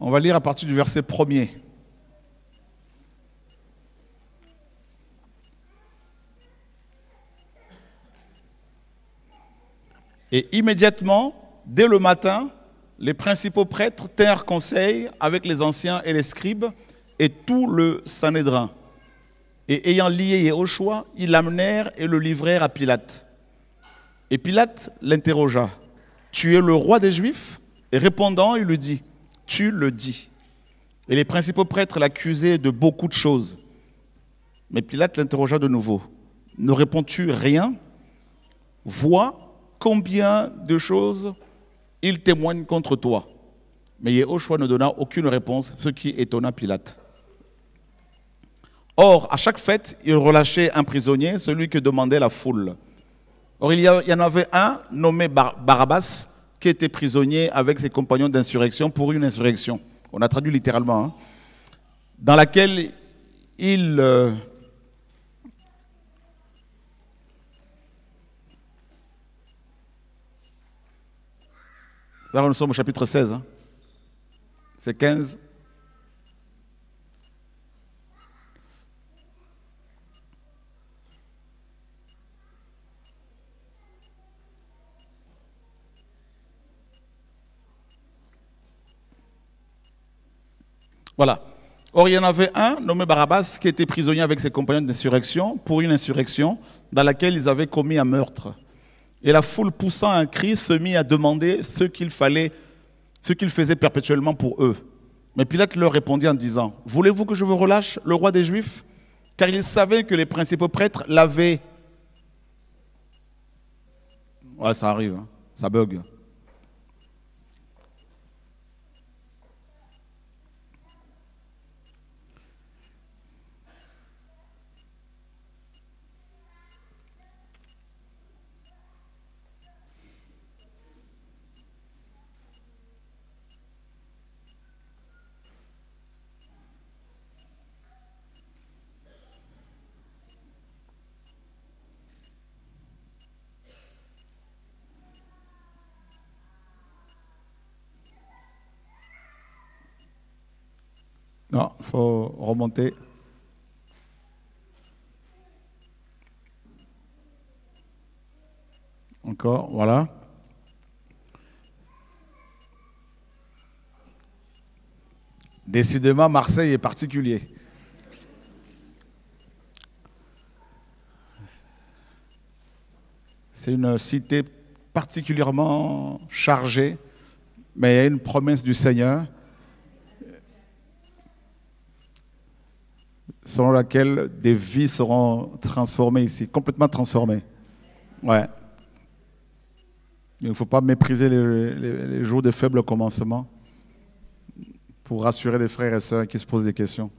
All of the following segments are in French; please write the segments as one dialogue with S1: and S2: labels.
S1: On va lire à partir du verset 1er. Et immédiatement, dès le matin, les principaux prêtres tinrent conseil avec les anciens et les scribes et tout le Sanhédrin. Et ayant lié Yehoshua, ils l'amenèrent et le livrèrent à Pilate. Et Pilate l'interrogea. « Tu es le roi des Juifs ?» Et répondant, il lui dit, « Tu le dis. » Et les principaux prêtres l'accusaient de beaucoup de choses. Mais Pilate l'interrogea de nouveau. « Ne réponds-tu rien? Vois combien de choses il témoigne contre toi. » Mais Yehoshua ne donna aucune réponse, ce qui étonna Pilate. Or, à chaque fête, il relâchait un prisonnier, celui que demandait la foule. Or, il y en avait un nommé Barabbas, qui était prisonnier avec ses compagnons d'insurrection pour une insurrection. On a traduit littéralement, hein, dans laquelle il... Ça, nous sommes au chapitre 16. Hein. C'est 15. Voilà. Or, il y en avait un nommé Barabbas qui était prisonnier avec ses compagnons d'insurrection pour une insurrection dans laquelle ils avaient commis un meurtre. Et la foule, poussant un cri, se mit à demander ce qu'il faisait perpétuellement pour eux. Mais Pilate leur répondit en disant, « Voulez-vous que je vous relâche, le roi des Juifs ?» Car il savait que les principaux prêtres l'avaient... Ouais, ça arrive, hein. Ça bug. Non, il faut remonter. Encore, voilà. Décidément, Marseille est particulier. C'est une cité particulièrement chargée, mais il y a une promesse du Seigneur selon laquelle des vies seront transformées ici, complètement transformées. Ouais. Il ne faut pas mépriser les jours de faible commencement pour rassurer les frères et sœurs qui se posent des questions.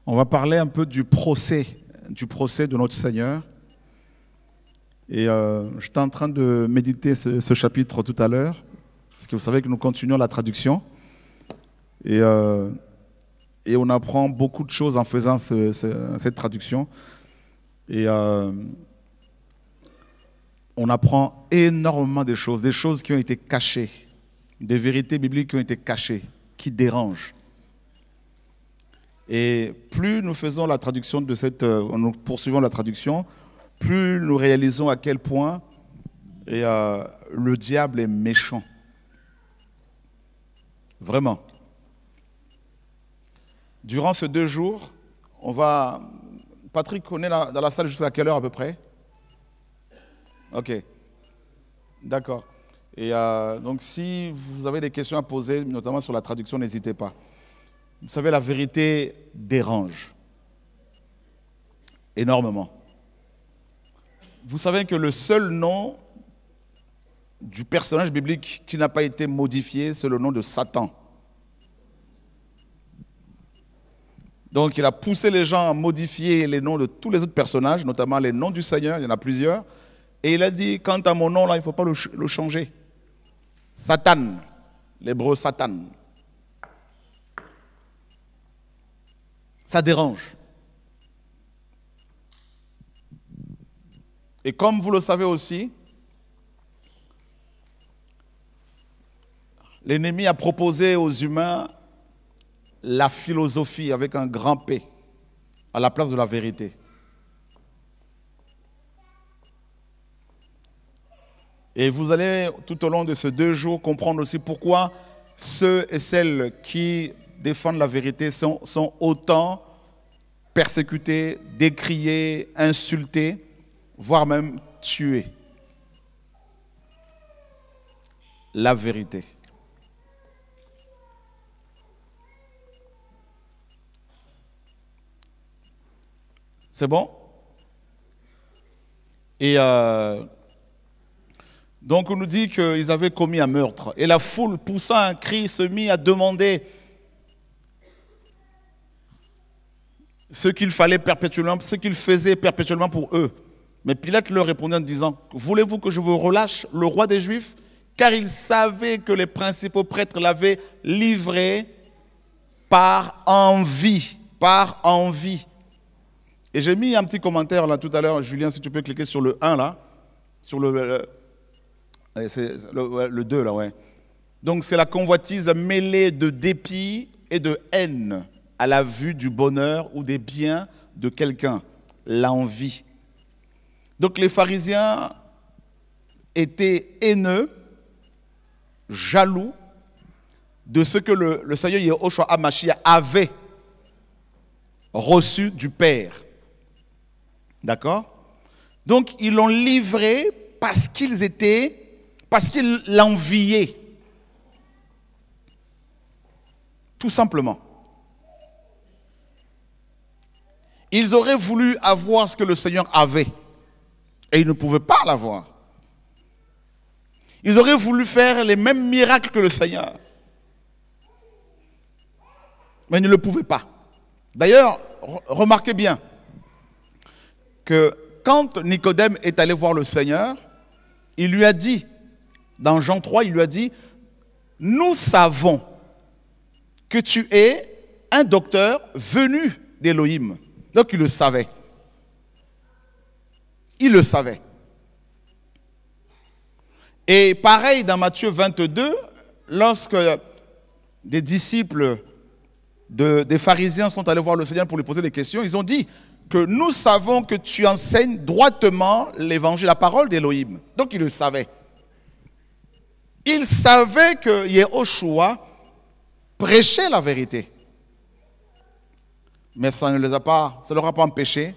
S1: On va parler un peu du procès de notre Seigneur. Et j'étais en train de méditer ce chapitre tout à l'heure, parce que vous savez que nous continuons la traduction. Et on apprend beaucoup de choses en faisant cette traduction. Et on apprend énormément de choses, des choses qui ont été cachées, des vérités bibliques qui ont été cachées, qui dérangent. Et plus nous faisons la traduction nous poursuivons la traduction, plus nous réalisons à quel point le diable est méchant. Vraiment. Durant ces 2 jours, Patrick, on est dans la salle jusqu'à quelle heure à peu près? Ok. D'accord. Et donc si vous avez des questions à poser, notamment sur la traduction, n'hésitez pas. Vous savez, la vérité dérange énormément. Vous savez que le seul nom du personnage biblique qui n'a pas été modifié, c'est le nom de Satan. Donc il a poussé les gens à modifier les noms de tous les autres personnages, notamment les noms du Seigneur, il y en a plusieurs. Et il a dit, quant à mon nom, là, il ne faut pas le changer. Satan, l'hébreu Satan. Ça dérange. Et comme vous le savez aussi, l'ennemi a proposé aux humains la philosophie avec un grand P à la place de la vérité. Et vous allez tout au long de ces 2 jours comprendre aussi pourquoi ceux et celles qui défendent la vérité sont autant persécutés, décriés, insultés, voire même tués. La vérité. C'est bon? Et donc on nous dit qu'ils avaient commis un meurtre. Et la foule, poussant un cri, se mit à demander ce qu'il fallait perpétuellement, ce qu'ils faisaient perpétuellement pour eux. Mais Pilate leur répondait en disant, voulez-vous que je vous relâche le roi des Juifs? Car il savait que les principaux prêtres l'avaient livré par envie. Par envie. Et j'ai mis un petit commentaire là tout à l'heure, Julien, si tu peux cliquer sur le 1 là, sur le 2 là, ouais. Donc c'est la convoitise mêlée de dépit et de haine à la vue du bonheur ou des biens de quelqu'un, l'envie. Donc les pharisiens étaient haineux, jaloux de ce que le Seigneur Yehoshua HaMashiach avait reçu du Père. D'accord? Donc ils l'ont livré parce qu'ils l'enviaient. Tout simplement. Ils auraient voulu avoir ce que le Seigneur avait. Et ils ne pouvaient pas l'avoir. Ils auraient voulu faire les mêmes miracles que le Seigneur. Mais ils ne le pouvaient pas. D'ailleurs, remarquez bien que quand Nicodème est allé voir le Seigneur, il lui a dit, dans Jean 3, il lui a dit, nous savons que tu es un docteur venu d'Élohim. Donc il le savait. Il le savait. Et pareil dans Matthieu 22, lorsque des disciples des pharisiens sont allés voir le Seigneur pour lui poser des questions, ils ont dit que nous savons que tu enseignes droitement l'évangile, la parole d'Élohim. Donc il le savait. Il savait que Yehoshua prêchait la vérité. Mais ça ne leur a pas empêché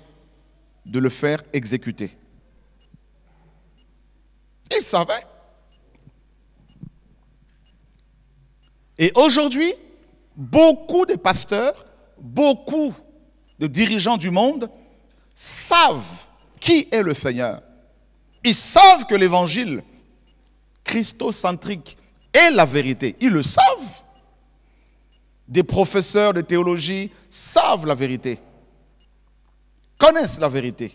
S1: de le faire exécuter. Il savait. Et aujourd'hui, beaucoup de pasteurs, beaucoup de dirigeants du monde savent qui est le Seigneur. Ils savent que l'évangile christocentrique est la vérité. Ils le savent. Des professeurs de théologie savent la vérité, connaissent la vérité.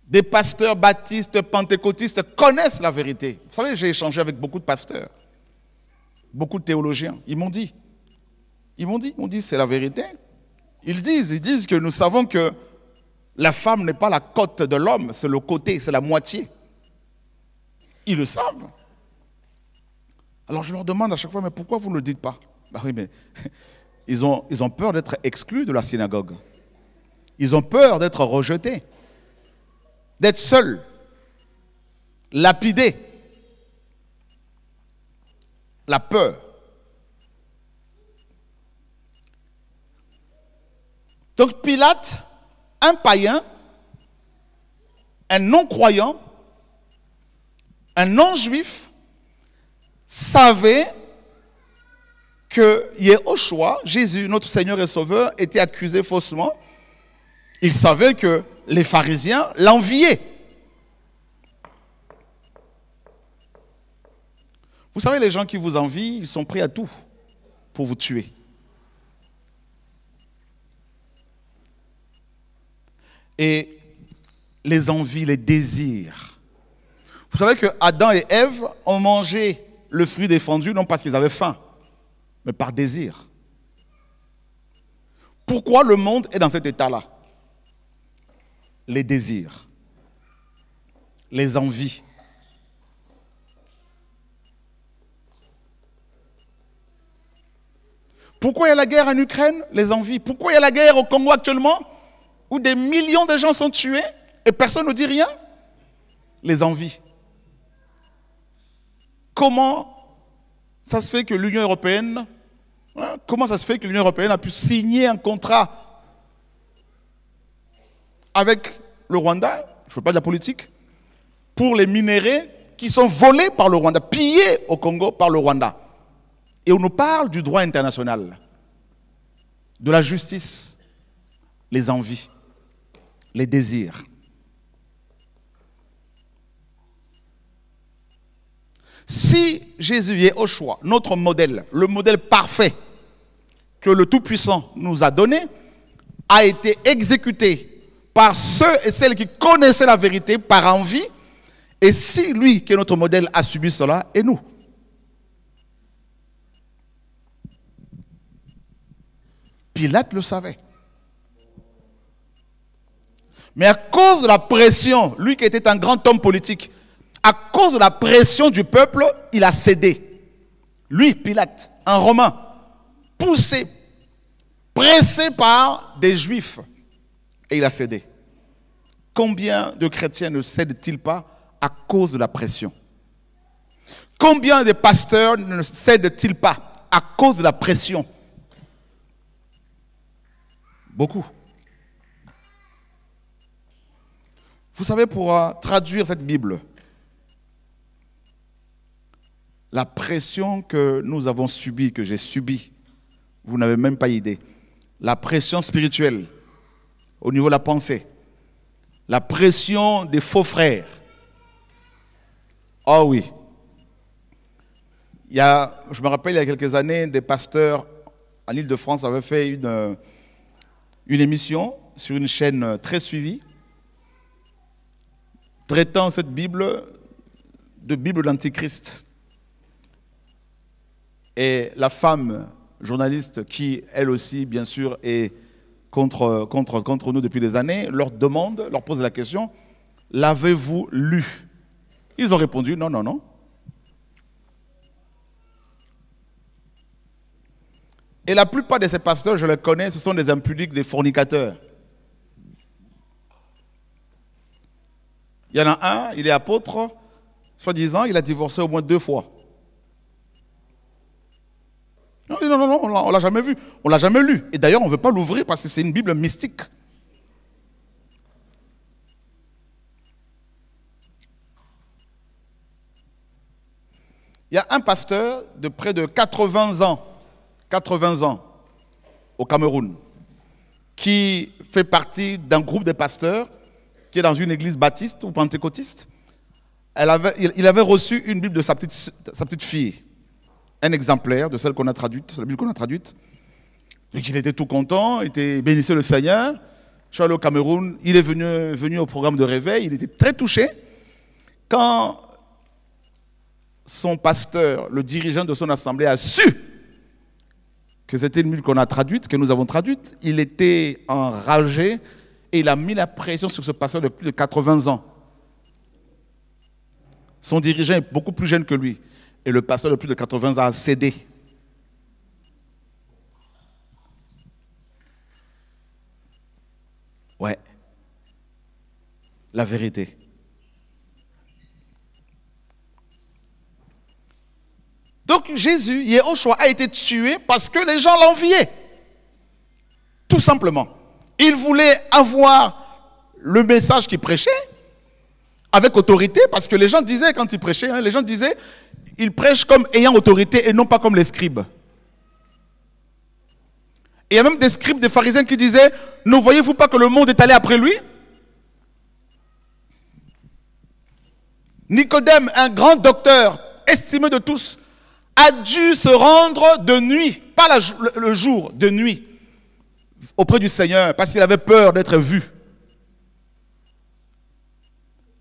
S1: Des pasteurs baptistes, pentecôtistes connaissent la vérité. Vous savez, j'ai échangé avec beaucoup de pasteurs, beaucoup de théologiens. Ils m'ont dit, c'est la vérité. Ils disent que nous savons que la femme n'est pas la côte de l'homme, c'est le côté, c'est la moitié. Ils le savent. Alors je leur demande à chaque fois, mais pourquoi vous ne le dites pas? Ben oui, mais ils ont peur d'être exclus de la synagogue. Ils ont peur d'être rejetés, d'être seuls, lapidés. La peur. Donc Pilate, un païen, un non-croyant, un non-juif, savait que Yehoshua, Jésus, notre Seigneur et Sauveur, était accusé faussement. Il savait que les pharisiens l'enviaient. Vous savez, les gens qui vous envient, ils sont prêts à tout pour vous tuer. Et les envies, les désirs. Vous savez que Adam et Ève ont mangé le fruit défendu, non parce qu'ils avaient faim, mais par désir. Pourquoi le monde est dans cet état-là? Les désirs, les envies. Pourquoi il y a la guerre en Ukraine? Les envies. Pourquoi il y a la guerre au Congo actuellement, où des millions de gens sont tués et personne ne dit rien? Les envies. Comment ça se fait que l'Union européenne, comment ça se fait que l'Union européenne a pu signer un contrat avec le Rwanda, je ne fais pas de la politique, pour les minéraux qui sont volés par le Rwanda, pillés au Congo par le Rwanda. Et on nous parle du droit international, de la justice, les envies, les désirs. Si Jésus est au choix, notre modèle, le modèle parfait que le Tout-Puissant nous a donné, a été exécuté par ceux et celles qui connaissaient la vérité par envie, et si lui, qui est notre modèle, a subi cela, et nous. Pilate le savait. Mais à cause de la pression, lui qui était un grand homme politique, à cause de la pression du peuple, il a cédé. Lui, Pilate, un Romain, poussé, pressé par des Juifs, et il a cédé. Combien de chrétiens ne cèdent-ils pas à cause de la pression? Combien de pasteurs ne cèdent-ils pas à cause de la pression? Beaucoup. Vous savez, pour traduire cette Bible, la pression que nous avons subie, que j'ai subie, vous n'avez même pas idée. La pression spirituelle, au niveau de la pensée. La pression des faux frères. Oh oui. Je me rappelle, il y a quelques années, des pasteurs en Île-de-France avaient fait une émission sur une chaîne très suivie, traitant cette Bible de Bible d'Antichrist. Et la femme journaliste, qui elle aussi, bien sûr, est contre nous depuis des années, leur pose la question, l'avez-vous lu? Ils ont répondu, non, non, non. Et la plupart de ces pasteurs, je les connais, ce sont des impudiques, des fornicateurs. Il y en a un, il est apôtre, soi-disant, il a divorcé au moins 2 fois. Non, non, non, on ne l'a jamais vu, on ne l'a jamais lu. Et d'ailleurs, on ne veut pas l'ouvrir parce que c'est une Bible mystique. Il y a un pasteur de près de 80 ans au Cameroun, qui fait partie d'un groupe de pasteurs qui est dans une église baptiste ou pentecôtiste. Il avait reçu une Bible de sa petite fille, un exemplaire de celle qu'on a traduite, la Bible qu'on a traduite. Et il était tout content, il était bénissait le Seigneur. Je suis allé au Cameroun, il est venu au programme de réveil, il était très touché. Quand son pasteur, le dirigeant de son assemblée, a su que c'était une Bible qu'on a traduite, que nous avons traduite, il était enragé et il a mis la pression sur ce pasteur de plus de 80 ans. Son dirigeant est beaucoup plus jeune que lui. Et le pasteur de plus de 80 ans a cédé. Ouais. La vérité. Donc Jésus, Yehoshua, a été tué parce que les gens l'enviaient. Tout simplement. Il voulait avoir le message qu'il prêchait avec autorité, parce que les gens disaient, quand il prêchait, les gens disaient, il prêche comme ayant autorité et non pas comme les scribes. Et il y a même des scribes, des pharisiens qui disaient, ne voyez-vous pas que le monde est allé après lui? Nicodème, un grand docteur, estimé de tous, a dû se rendre de nuit, pas le jour, de nuit, auprès du Seigneur, parce qu'il avait peur d'être vu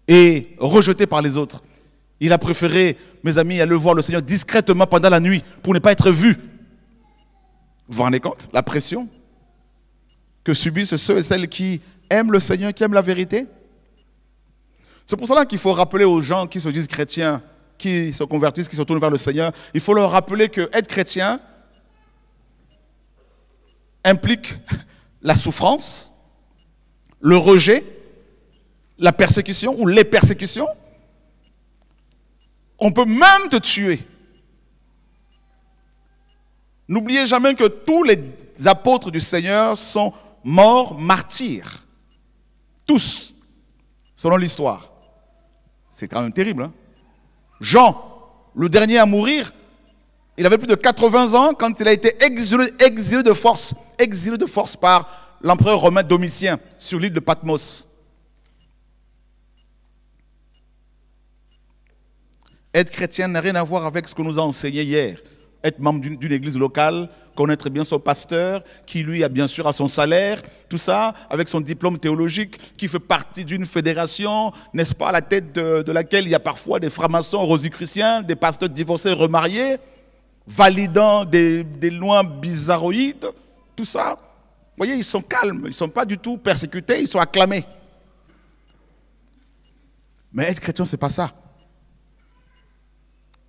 S1: et rejeté par les autres. Il a préféré, mes amis, aller voir le Seigneur discrètement pendant la nuit pour ne pas être vu. Vous vous rendez compte, la pression que subissent ceux et celles qui aiment le Seigneur, qui aiment la vérité? C'est pour cela qu'il faut rappeler aux gens qui se disent chrétiens, qui se convertissent, qui se tournent vers le Seigneur, il faut leur rappeler que être chrétien implique la souffrance, le rejet, la persécution ou les persécutions. On peut même te tuer. N'oubliez jamais que tous les apôtres du Seigneur sont morts martyrs. Tous, selon l'histoire. C'est quand même terrible. Hein? Jean, le dernier à mourir, il avait plus de 80 ans quand il a été exilé de force par l'empereur romain Domitien sur l'île de Patmos. Être chrétien n'a rien à voir avec ce que nous a enseigné hier. Être membre d'une église locale, connaître bien son pasteur, qui lui a bien sûr à son salaire, tout ça, avec son diplôme théologique, qui fait partie d'une fédération, n'est-ce pas, à la tête de laquelle il y a parfois des francs-maçons rosicruciens, des pasteurs divorcés remariés, validant des lois bizarroïdes, tout ça. Vous voyez, ils sont calmes, ils ne sont pas du tout persécutés, ils sont acclamés. Mais être chrétien, ce n'est pas ça.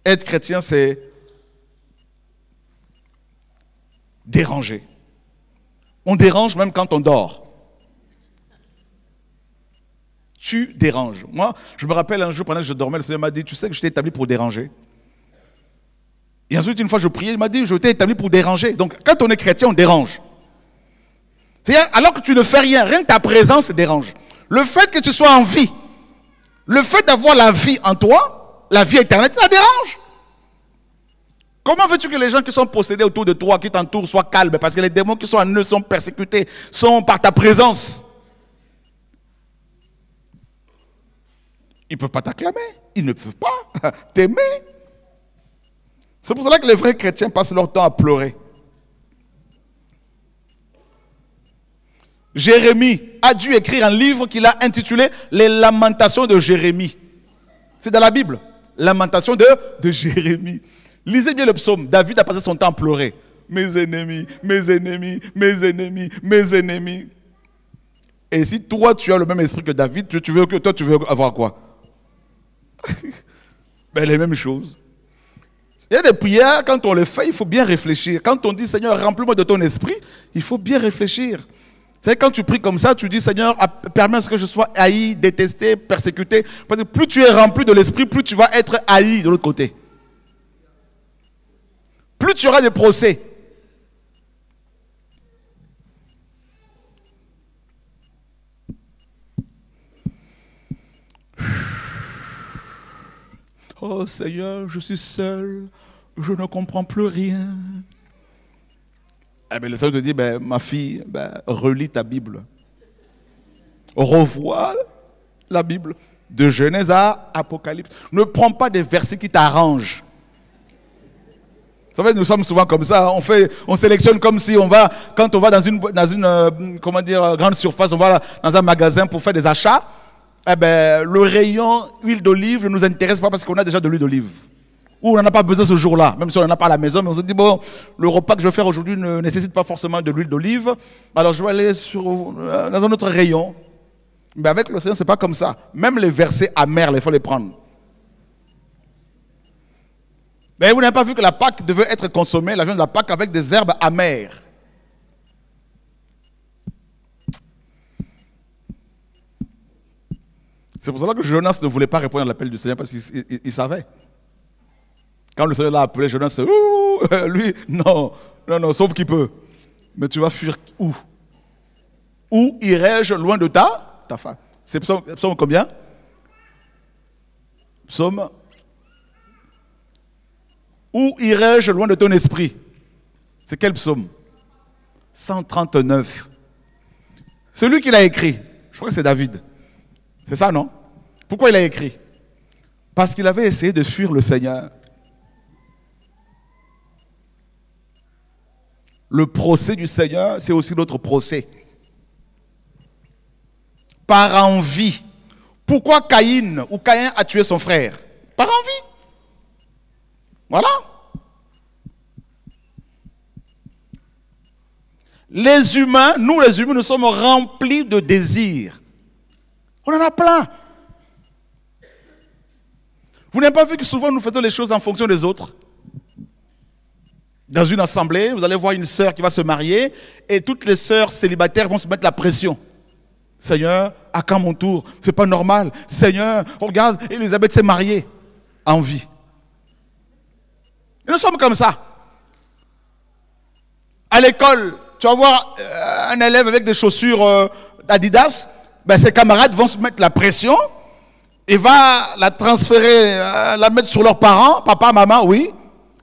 S1: Être chrétien, c'est déranger. On dérange même quand on dort. Tu déranges. Moi, je me rappelle un jour, pendant que je dormais, le Seigneur m'a dit, tu sais que je t'ai établi pour déranger. Et ensuite, une fois, je priais, il m'a dit, je t'ai établi pour déranger. Donc, quand on est chrétien, on dérange. C'est-à-dire, alors que tu ne fais rien, rien que ta présence dérange. Le fait que tu sois en vie, le fait d'avoir la vie en toi, la vie éternelle, ça dérange. Comment veux-tu que les gens qui sont possédés autour de toi, qui t'entourent, soient calmes? Parce que les démons qui sont en eux sont persécutés, sont par ta présence. Ils ne peuvent pas t'acclamer, ils ne peuvent pas t'aimer. C'est pour cela que les vrais chrétiens passent leur temps à pleurer. Jérémie a dû écrire un livre qu'il a intitulé « Les lamentations de Jérémie ». C'est dans la Bible. Lamentation de Jérémie. Lisez bien le psaume. David a passé son temps à pleurer. Mes ennemis, mes ennemis, mes ennemis, mes ennemis. Et si toi, tu as le même esprit que David, tu veux avoir quoi? Ben, les mêmes choses. Il y a des prières, quand on les fait, il faut bien réfléchir. Quand on dit, Seigneur, remplis-moi de ton esprit, il faut bien réfléchir. C'est quand tu pries comme ça, tu dis, Seigneur, permets à ce que je sois haï, détesté, persécuté. Parce que plus tu es rempli de l'esprit, plus tu vas être haï de l'autre côté. Plus tu auras des procès. Oh Seigneur, je suis seul, je ne comprends plus rien. Eh bien, le Seigneur te dit, ben, ma fille, ben, relis ta Bible. Revois la Bible, de Genèse à Apocalypse. Ne prends pas des versets qui t'arrangent. Vous savez, nous sommes souvent comme ça, on sélectionne comme si on va, quand on va dans une comment dire, grande surface, on va dans un magasin pour faire des achats, eh ben, le rayon huile d'olive ne nous intéresse pas parce qu'on a déjà de l'huile d'olive. Ou on n'en a pas besoin ce jour-là, même si on n'en a pas à la maison, mais on se dit, bon, le repas que je vais faire aujourd'hui ne nécessite pas forcément de l'huile d'olive, alors je vais aller dans un autre rayon. Mais avec le Seigneur, ce n'est pas comme ça. Même les versets amers, il faut les prendre. Mais vous n'avez pas vu que la Pâque devait être consommée, la viande de la Pâque, avec des herbes amères. C'est pour cela que Jonas ne voulait pas répondre à l'appel du Seigneur parce qu'il savait. Quand le Seigneur l'a appelé, Jonas, lui, non, sauf qu'il peut. Mais tu vas fuir où? Où irai-je loin de ta femme? C'est psaume combien? Psaume. Où irai-je loin de ton esprit? C'est quel psaume? 139. Celui qui l'a écrit, je crois que c'est David. C'est ça, non? Pourquoi il a écrit? Parce qu'il avait essayé de fuir le Seigneur. Le procès du Seigneur, c'est aussi notre procès. Par envie. Pourquoi Caïn a tué son frère? Par envie. Voilà. Les humains, nous sommes remplis de désirs. On en a plein. Vous n'avez pas vu que souvent nous faisons les choses en fonction des autres? Dans une assemblée, vous allez voir une sœur qui va se marier et toutes les sœurs célibataires vont se mettre la pression. Seigneur, à quand mon tour? C'est pas normal. Seigneur, regarde, Élisabeth s'est mariée. Envie. Et nous sommes comme ça. À l'école, tu vas voir un élève avec des chaussures Adidas, ben ses camarades vont se mettre la pression, il va la transférer, la mettre sur leurs parents, papa, maman, oui.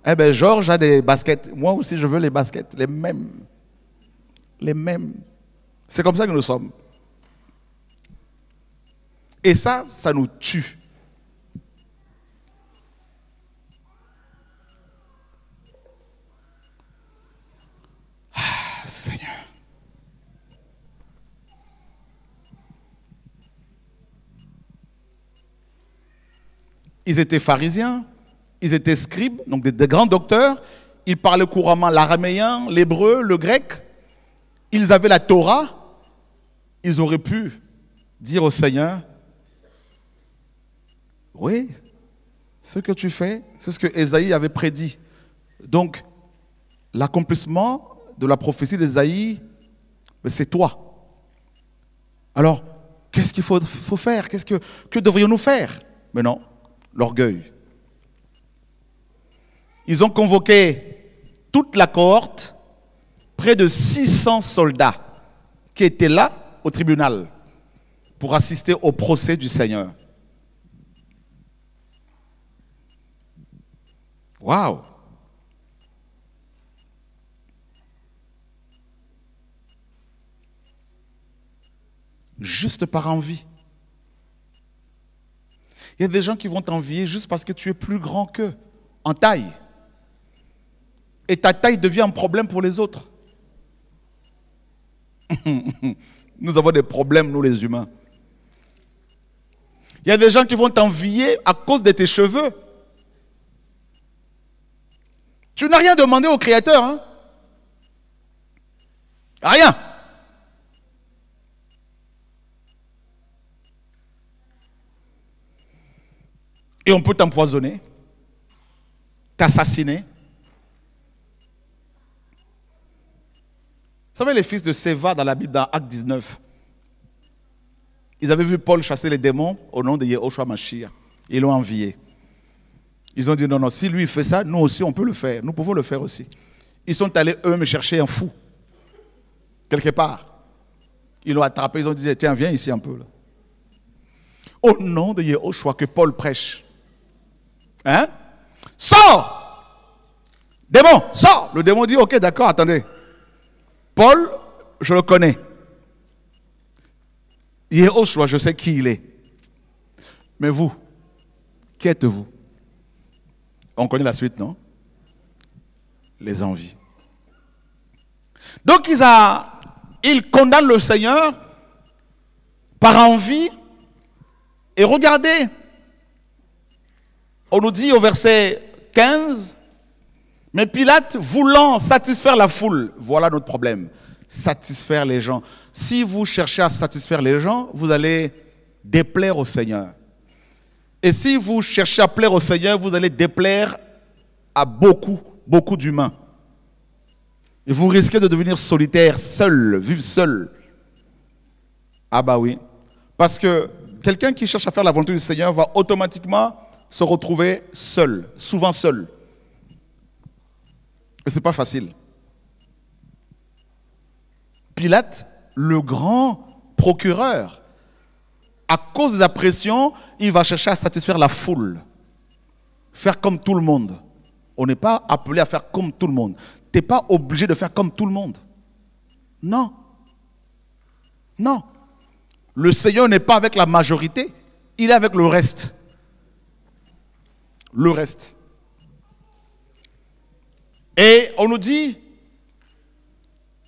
S1: Eh bien, Georges a des baskets. Moi aussi, je veux les baskets, les mêmes. Les mêmes. C'est comme ça que nous sommes. Et ça nous tue. Ah, Seigneur. Ils étaient pharisiens, ils étaient scribes, donc des grands docteurs. Ils parlaient couramment l'araméen, l'hébreu, le grec. Ils avaient la Torah. Ils auraient pu dire au Seigneur, oui, ce que tu fais, c'est ce que Ésaïe avait prédit. Donc, l'accomplissement de la prophétie d'Ésaïe, c'est toi. Alors, qu'est-ce qu'il faut faire? Que devrions-nous faire? Mais non, l'orgueil. Ils ont convoqué toute la cohorte, près de 600 soldats qui étaient là au tribunal pour assister au procès du Seigneur. Waouh! Juste par envie. Il y a des gens qui vont t'envier juste parce que tu es plus grand qu'eux, en taille. Et ta taille devient un problème pour les autres. Nous avons des problèmes, nous les humains. Il y a des gens qui vont t'envier à cause de tes cheveux. Tu n'as rien demandé au Créateur, hein? Rien. Et on peut t'empoisonner, t'assassiner. Vous savez, les fils de Séva dans la Bible, dans Acte 19, ils avaient vu Paul chasser les démons au nom de Yehoshua Mashiach. Ils l'ont envié. Ils ont dit non, non, si lui fait ça, nous aussi on peut le faire. Nous pouvons le faire aussi. Ils sont allés eux-mêmes chercher un fou, quelque part. Ils l'ont attrapé, ils ont dit tiens, viens ici un peu. Là. Au nom de Yehoshua que Paul prêche. Hein? Sors! Démon, sors! Le démon dit ok, d'accord, attendez. Paul, je le connais. Yehoshua, je sais qui il est. Mais vous, qui êtes-vous? On connaît la suite, non? Les envies. Donc, ils condamnent le Seigneur par envie. Et regardez, on nous dit au verset 15, mais Pilate, voulant satisfaire la foule, voilà notre problème, satisfaire les gens. Si vous cherchez à satisfaire les gens, vous allez déplaire au Seigneur. Et si vous cherchez à plaire au Seigneur, vous allez déplaire à beaucoup d'humains. Et vous risquez de devenir solitaire, seul, vivre seul. Ah bah oui. Parce que quelqu'un qui cherche à faire la volonté du Seigneur va automatiquement se retrouver seul, souvent seul. Et ce n'est pas facile. Pilate, le grand procureur, à cause de la pression, il va chercher à satisfaire la foule. Faire comme tout le monde. On n'est pas appelé à faire comme tout le monde. Tu n'es pas obligé de faire comme tout le monde. Non. Non. Le Seigneur n'est pas avec la majorité, il est avec le reste. Le reste. Et on nous dit,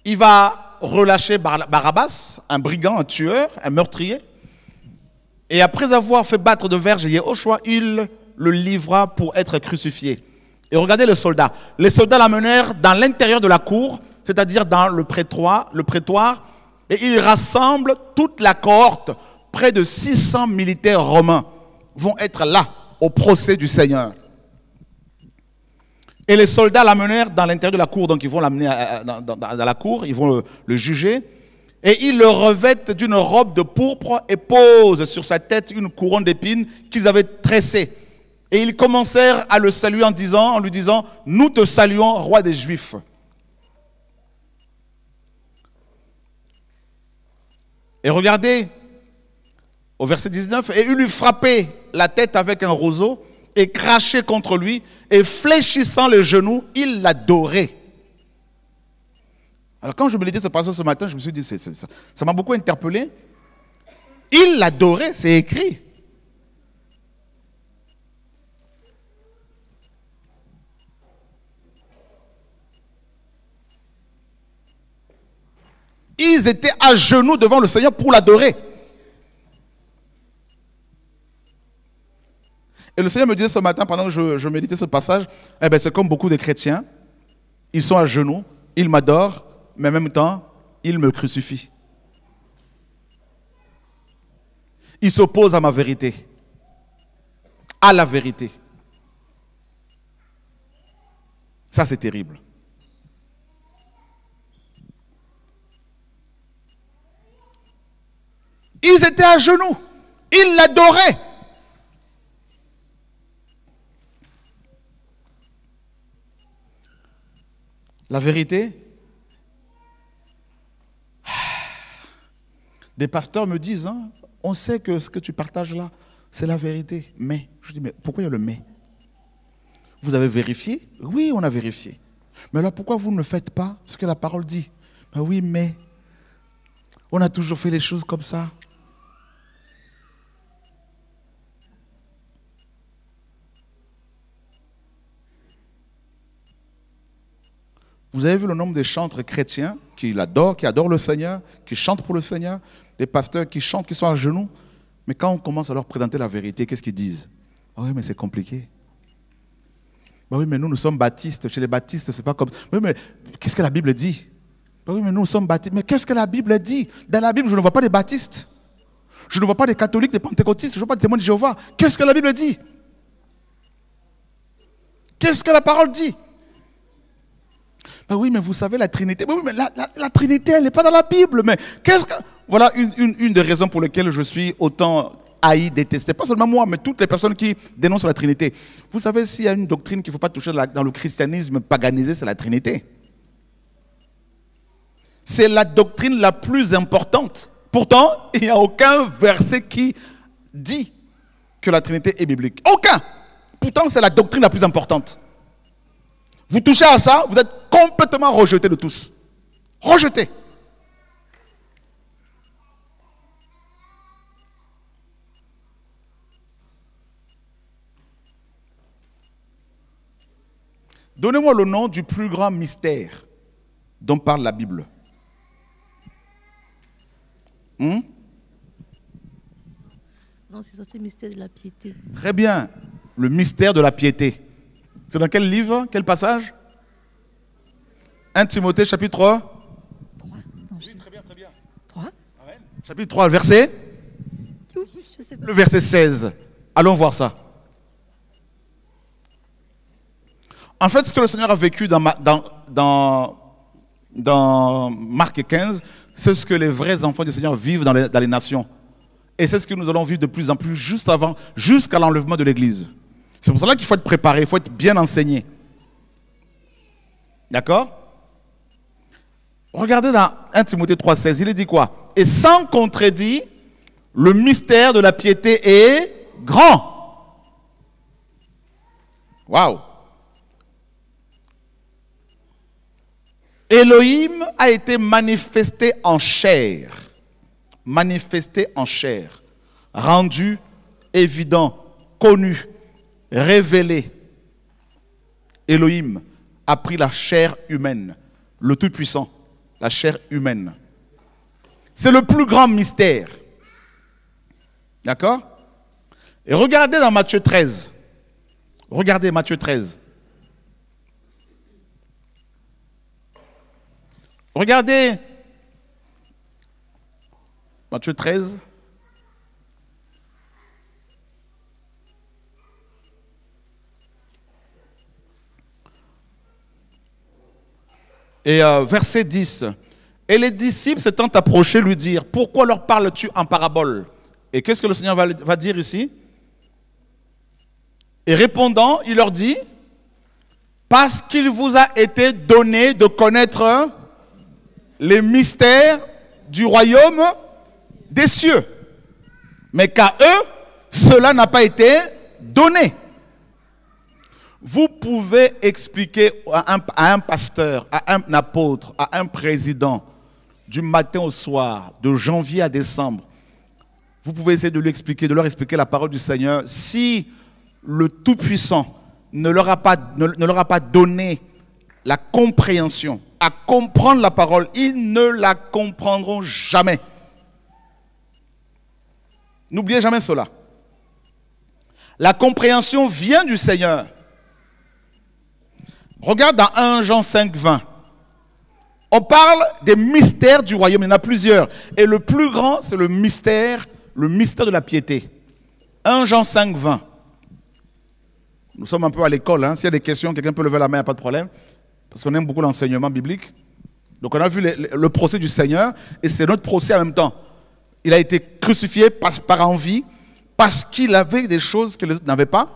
S1: il va relâcher Barabbas, un brigand, un tueur, un meurtrier. Et après avoir fait battre de verge Yehoshua, il le livra pour être crucifié. Et regardez les soldats. Les soldats l'amenèrent dans l'intérieur de la cour, c'est-à-dire dans le prétoire, et ils rassemblent toute la cohorte. Près de 600 militaires romains vont être là au procès du Seigneur. Et les soldats l'amenèrent dans l'intérieur de la cour, donc ils vont l'amener dans la cour, ils vont le juger. Et ils le revêtent d'une robe de pourpre et posent sur sa tête une couronne d'épines qu'ils avaient tressée. Et ils commencèrent à le saluer en lui disant, « Nous te saluons, roi des Juifs. » Et regardez, au verset 19, « Et il lui frappait la tête avec un roseau et crachait contre lui, et fléchissant les genoux, il l'adorait. » Alors quand je me l'ai dit ce passage ce matin, je me suis dit, ça m'a beaucoup interpellé. Il l'adorait, c'est écrit. Ils étaient à genoux devant le Seigneur pour l'adorer. Et le Seigneur me disait ce matin, pendant que je méditais ce passage, eh bien, c'est comme beaucoup de chrétiens. Ils sont à genoux, ils m'adorent, mais en même temps, ils me crucifient. Ils s'opposent à ma vérité, à la vérité. Ça, c'est terrible. Ils étaient à genoux, ils l'adoraient. La vérité, des pasteurs me disent, hein, on sait que ce que tu partages là, c'est la vérité. Mais, je dis, mais pourquoi il y a le mais? Vous avez vérifié? Oui, on a vérifié. Mais là, pourquoi vous ne faites pas ce que la parole dit? Ben oui, mais on a toujours fait les choses comme ça. Vous avez vu le nombre de chantres chrétiens qui adorent le Seigneur, qui chantent pour le Seigneur, des pasteurs qui chantent, qui sont à genoux. Mais quand on commence à leur présenter la vérité, qu'est-ce qu'ils disent? Ah oui, mais c'est compliqué. Bah oui, mais nous sommes baptistes. Chez les baptistes, c'est pas comme... Oui, mais qu'est-ce que la Bible dit? Bah oui, mais nous sommes baptistes. Mais qu'est-ce que la Bible dit? Dans la Bible, je ne vois pas des baptistes. Je ne vois pas des catholiques, des pentecôtistes. Je ne vois pas des témoins de Jéhovah. Qu'est-ce que la Bible dit? Qu'est-ce que la parole dit? Ben oui, mais vous savez, la Trinité. Oui, mais la Trinité, elle n'est pas dans la Bible. Mais qu'est-ce que... Voilà une des raisons pour lesquelles je suis autant haï, détesté. Pas seulement moi, mais toutes les personnes qui dénoncent la Trinité. Vous savez, s'il y a une doctrine qu'il ne faut pas toucher dans le christianisme paganisé, c'est la Trinité. C'est la doctrine la plus importante. Pourtant, il n'y a aucun verset qui dit que la Trinité est biblique. Aucun. Pourtant, c'est la doctrine la plus importante. Vous touchez à ça, vous êtes complètement rejeté de tous. Rejeté. Donnez-moi le nom du plus grand mystère dont parle la Bible.
S2: Non, c'est sorti le mystère de la piété.
S1: Très bien. Le mystère de la piété. C'est dans quel livre? Quel passage? 1 Timothée, chapitre 3.
S2: 3. Non,
S1: Oui, très bien, très bien.
S2: 3.
S1: Amen. Chapitre 3, verset?
S2: Oui, je sais pas.
S1: Le verset 16. Allons voir ça. En fait, ce que le Seigneur a vécu dans Marc 15, c'est ce que les vrais enfants du Seigneur vivent dans les nations. Et c'est ce que nous allons vivre de plus en plus jusqu'à l'enlèvement de l'Église. C'est pour cela qu'il faut être préparé, il faut être bien enseigné. D'accord? Regardez dans 1 Timothée 3,16, il est dit quoi? Et sans contredit, le mystère de la piété est grand. Waouh! Elohim a été manifesté en chair, rendu évident, connu, révélé. Elohim a pris la chair humaine, le Tout-Puissant, la chair humaine. C'est le plus grand mystère. D'accord? Et regardez dans Matthieu 13. Regardez Matthieu 13. Regardez Matthieu 13. Et verset 10. Et les disciples s'étant approchés lui dirent, pourquoi leur parles-tu en parabole? Et qu'est-ce que le Seigneur va dire ici? Et répondant, il leur dit, parce qu'il vous a été donné de connaître les mystères du royaume des cieux. Mais qu'à eux, cela n'a pas été donné. Vous pouvez expliquer à un pasteur, à un apôtre, à un président, du matin au soir, de janvier à décembre, vous pouvez essayer de lui expliquer, de leur expliquer la parole du Seigneur. Si le Tout-Puissant ne leur a pas donné la compréhension, à comprendre la parole, ils ne la comprendront jamais. N'oubliez jamais cela. La compréhension vient du Seigneur. Regarde dans 1 Jean 5, 20. On parle des mystères du royaume, il y en a plusieurs. Et le plus grand, c'est le mystère de la piété. 1 Jean 5, 20. Nous sommes un peu à l'école, hein. S'il y a des questions, quelqu'un peut lever la main, il n'y a pas de problème. Parce qu'on aime beaucoup l'enseignement biblique. Donc on a vu le procès du Seigneur, et c'est notre procès en même temps. Il a été crucifié par envie, parce qu'il avait des choses que les autres n'avaient pas.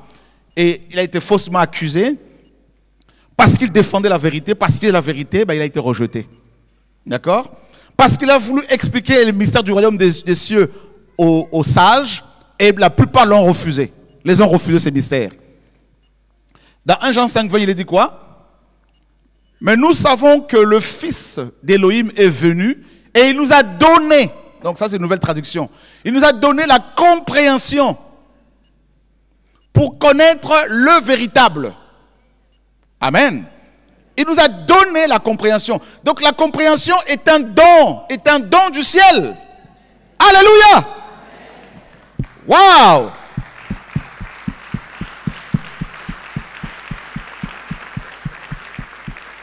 S1: Et il a été faussement accusé. Parce qu'il défendait la vérité, parce qu'il est la vérité, il a été rejeté. D'accord? Parce qu'il a voulu expliquer le mystère du royaume des cieux aux sages, et la plupart l'ont refusé. Les ont refusé ces mystères. Dans 1 Jean 5, 20, il est dit quoi? Mais nous savons que le Fils d'Élohim est venu, et il nous a donné, donc ça c'est une nouvelle traduction, il nous a donné la compréhension pour connaître le véritable. Amen. Il nous a donné la compréhension. Donc la compréhension est un don du ciel. Alléluia. Waouh.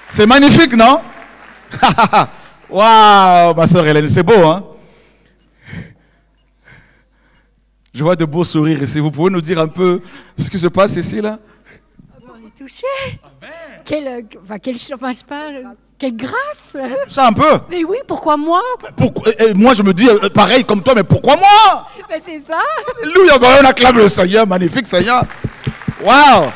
S1: C'est magnifique, non? Waouh, ma soeur Hélène, c'est beau, hein? Je vois de beaux sourires ici. Vous pouvez nous dire un peu ce qui se passe ici, là?
S2: On est touché. Quelle grâce.
S1: Ça un peu.
S2: Mais oui, pourquoi moi?
S1: Moi, je me dis pareil comme toi, mais pourquoi moi?
S2: Mais c'est ça.
S1: Alléluia, on acclame le Seigneur, magnifique Seigneur. Waouh.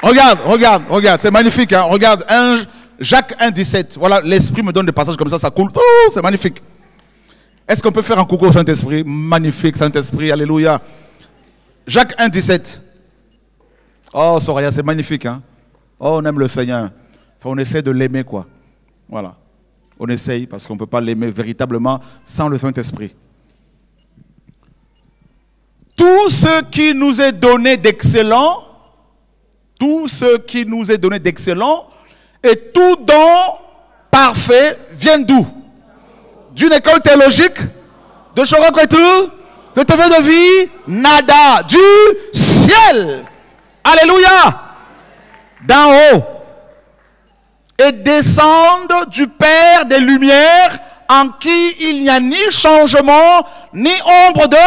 S1: Regarde, c'est magnifique. Hein? Regarde, Jacques 1, 17. Voilà, l'Esprit me donne des passages comme ça coule. Oh, c'est magnifique. Est-ce qu'on peut faire un coucou au Saint-Esprit? Magnifique Saint-Esprit, alléluia. Jacques 1, 17. Oh, Soraya, c'est magnifique. Hein? Oh, on aime le Seigneur. Enfin, on essaie de l'aimer, quoi. Voilà. On essaye parce qu'on ne peut pas l'aimer véritablement sans le Saint-Esprit. Tout ce qui nous est donné d'excellent, et tout don parfait vient d'où? D'une école théologique? De Chorok et tout? De TV de vie? Nada. Du ciel. Alléluia. D'en haut. Et descendent du Père des Lumières, en qui il n'y a ni changement, ni ombre de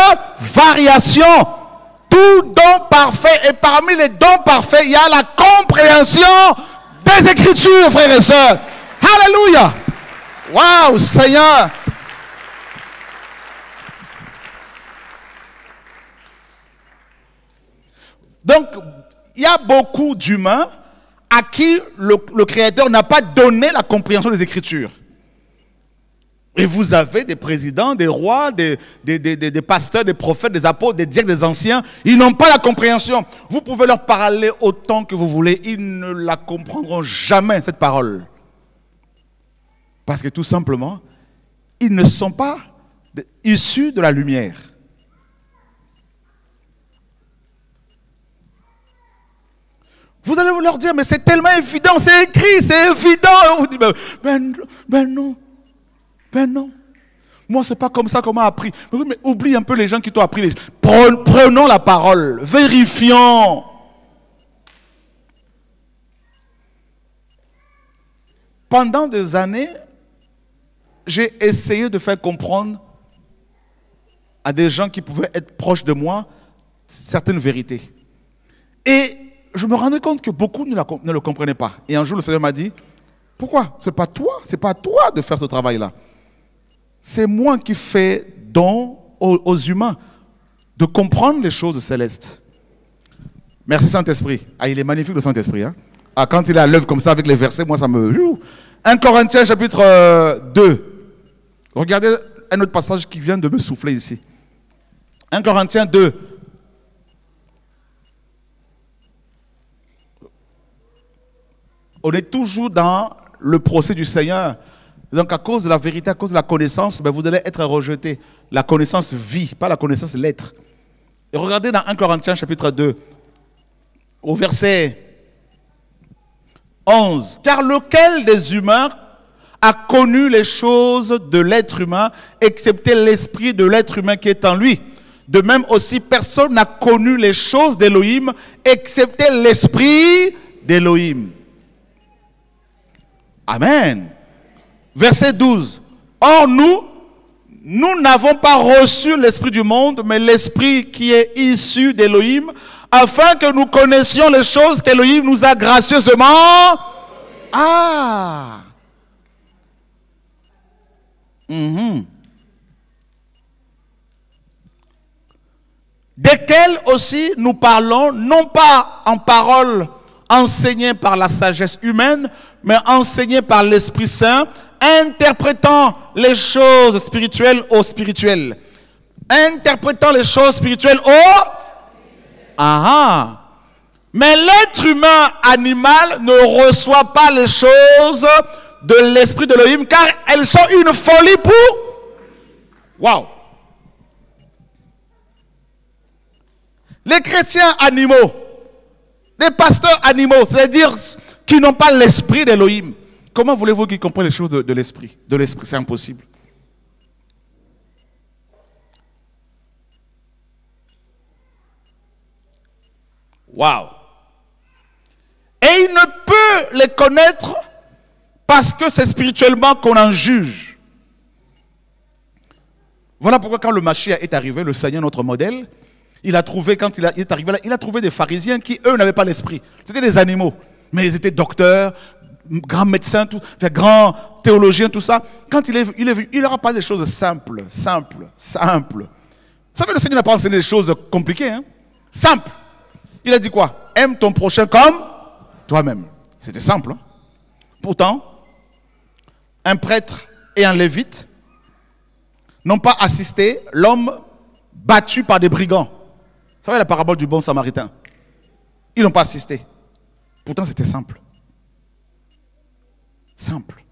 S1: variation. Tout don parfait. Et parmi les dons parfaits, il y a la compréhension des Écritures, frères et sœurs. Alléluia. Waouh, Seigneur. Donc, il y a beaucoup d'humains à qui le Créateur n'a pas donné la compréhension des Écritures. Et vous avez des présidents, des rois, des pasteurs, des prophètes, des apôtres, des diacres, des anciens. Ils n'ont pas la compréhension. Vous pouvez leur parler autant que vous voulez. Ils ne la comprendront jamais, cette parole. Parce que tout simplement, ils ne sont pas issus de la lumière. Vous allez leur dire, mais c'est tellement évident, c'est écrit, c'est évident. Et on vous dit, ben non. Moi, c'est pas comme ça qu'on m'a appris. Mais, oui, mais oublie un peu les gens qui t'ont appris. Prenons la parole, vérifions. Pendant des années, j'ai essayé de faire comprendre à des gens qui pouvaient être proches de moi certaines vérités. Et je me rendais compte que beaucoup ne le comprenaient pas. Et un jour, le Seigneur m'a dit, pourquoi? C'est pas à toi de faire ce travail-là. C'est moi qui fais don aux humains de comprendre les choses célestes. Merci Saint-Esprit. Ah, il est magnifique le Saint-Esprit. Hein? Ah, quand il est à l'œuvre comme ça avec les versets, moi ça me... 1 Corinthiens chapitre 2. Regardez un autre passage qui vient de me souffler ici. 1 Corinthiens 2. On est toujours dans le procès du Seigneur. Donc à cause de la vérité, à cause de la connaissance, ben vous allez être rejetés. La connaissance vie, pas la connaissance lettre. Et regardez dans 1 Corinthiens chapitre 2, au verset 11. Car lequel des humains a connu les choses de l'être humain, excepté l'esprit de l'être humain qui est en lui? De même aussi, personne n'a connu les choses d'Élohim, excepté l'esprit d'Élohim. Amen. Verset 12. Or nous n'avons pas reçu l'esprit du monde, mais l'esprit qui est issu d'Élohim, afin que nous connaissions les choses qu'Élohim nous a gracieusement. Ah. Desquels aussi nous parlons, non pas en paroles enseignées par la sagesse humaine, mais enseignées par l'Esprit Saint, interprétant les choses spirituelles aux spirituelles. Interprétant les choses spirituelles aux... Mais l'être humain animal ne reçoit pas les choses de l'esprit d'Élohim, car elles sont une folie pour... Waouh! Les chrétiens animaux, les pasteurs animaux, c'est-à-dire qui n'ont pas l'esprit d'Élohim, comment voulez-vous qu'ils comprennent les choses de l'esprit? De l'esprit, c'est impossible. Waouh! Et il ne peut les connaître parce que c'est spirituellement qu'on en juge. Voilà pourquoi quand le Mashiach est arrivé, le Seigneur, notre modèle, il a trouvé, quand il est arrivé là, il a trouvé des pharisiens qui, eux, n'avaient pas l'esprit. C'était des animaux. Mais ils étaient docteurs, grands médecins, grands théologiens, tout ça. Quand il est venu, il leur a parlé des choses simples. Vous savez, le Seigneur n'a pas enseigné des choses compliquées. Hein? Simples. Il a dit quoi? Aime ton prochain comme toi-même. C'était simple. Hein? Pourtant, un prêtre et un lévite n'ont pas assisté l'homme battu par des brigands. Vous savez la parabole du bon samaritain? Ils n'ont pas assisté. Pourtant, c'était simple. Simple.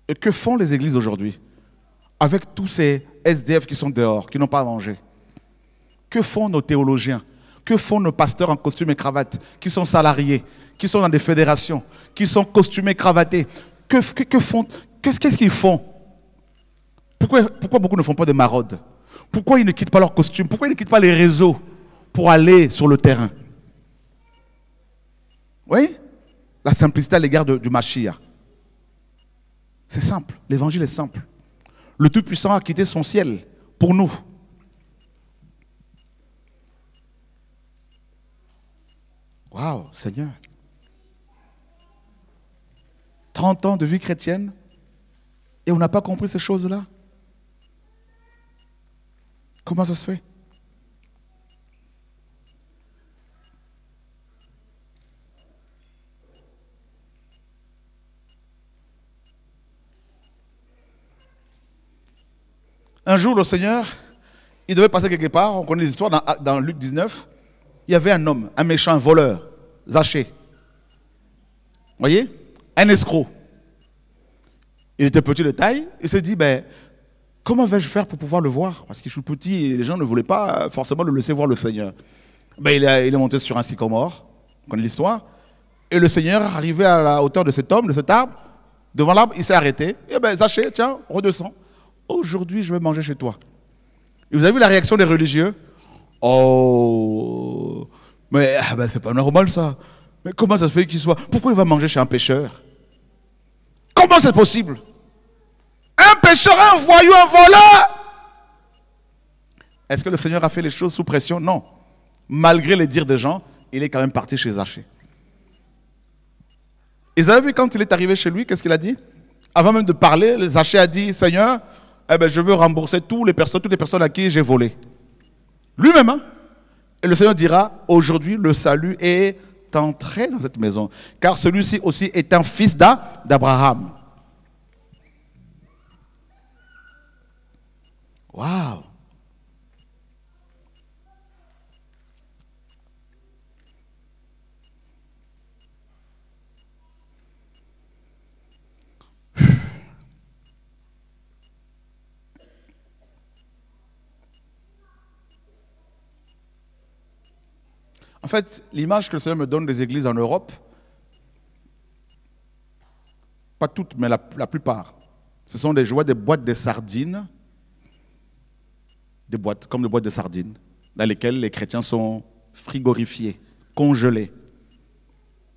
S1: Et que font les églises aujourd'hui avec tous ces SDF qui sont dehors, qui n'ont pas à manger? Que font nos théologiens? Que font nos pasteurs en costume et cravate, qui sont salariés, qui sont dans des fédérations, qui sont costumés, cravatés? Qu'est-ce qu'ils font? Pourquoi beaucoup ne font pas de maraudes? Pourquoi ils ne quittent pas leur costume? Pourquoi ils ne quittent pas les réseaux pour aller sur le terrain? Oui? La simplicité à l'égard du Mashiach. C'est simple. L'évangile est simple. Le Tout-Puissant a quitté son ciel pour nous. Waouh, Seigneur. 30 ans de vie chrétienne et on n'a pas compris ces choses-là. Comment ça se fait? Un jour, le Seigneur, il devait passer quelque part. On connaît l'histoire dans Luc 19. Il y avait un homme, un méchant, un voleur, Zachée. Vous voyez? Un escroc. Il était petit de taille. Il s'est dit, ben, comment vais-je faire pour pouvoir le voir? Parce que je suis petit et les gens ne voulaient pas forcément le laisser voir le Seigneur. Ben, il est monté sur un sycomore. On connaît l'histoire. Et le Seigneur, arrivé à la hauteur de cet homme, de cet arbre, Devant l'arbre, il s'est arrêté. Eh bien, Zachée, tiens, redescends. Aujourd'hui, je vais manger chez toi. Et vous avez vu la réaction des religieux? Oh, mais c'est pas normal ça. Mais comment ça se fait qu'il soit... Pourquoi il va manger chez un pécheur? Comment c'est possible? Un pécheur, un voyou, un voleur! Est-ce que le Seigneur a fait les choses sous pression? Non. Malgré les dires des gens, il est quand même parti chez Zachée. Et vous avez vu quand il est arrivé chez lui, qu'est-ce qu'il a dit? Avant même de parler, Zachée a dit, Seigneur, je veux rembourser toutes les personnes à qui j'ai volé. Lui-même, hein? Et le Seigneur dira, aujourd'hui le salut est entré dans cette maison, car celui-ci aussi est un fils d'Abraham. Waouh! En fait, l'image que le Seigneur me donne des églises en Europe, pas toutes, mais la plupart, ce sont des boîtes de sardines, comme des boîtes de sardines, dans lesquelles les chrétiens sont frigorifiés, congelés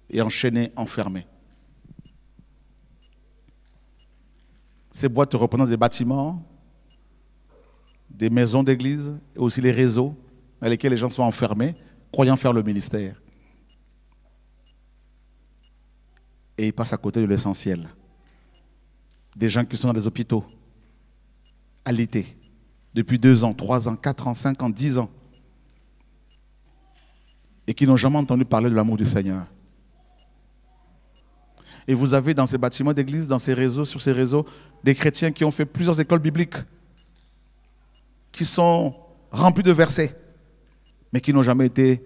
S1: et enchaînés, enfermés. Ces boîtes représentent des bâtiments, des maisons d'église, et aussi les réseaux dans lesquels les gens sont enfermés, croyant faire le ministère. Et ils passent à côté de l'essentiel. Des gens qui sont dans des hôpitaux, alités, depuis 2 ans, 3 ans, 4 ans, 5 ans, 10 ans, et qui n'ont jamais entendu parler de l'amour du Seigneur. Et vous avez dans ces bâtiments d'église, dans ces réseaux, sur ces réseaux, des chrétiens qui ont fait plusieurs écoles bibliques, qui sont remplis de versets, mais qui n'ont jamais été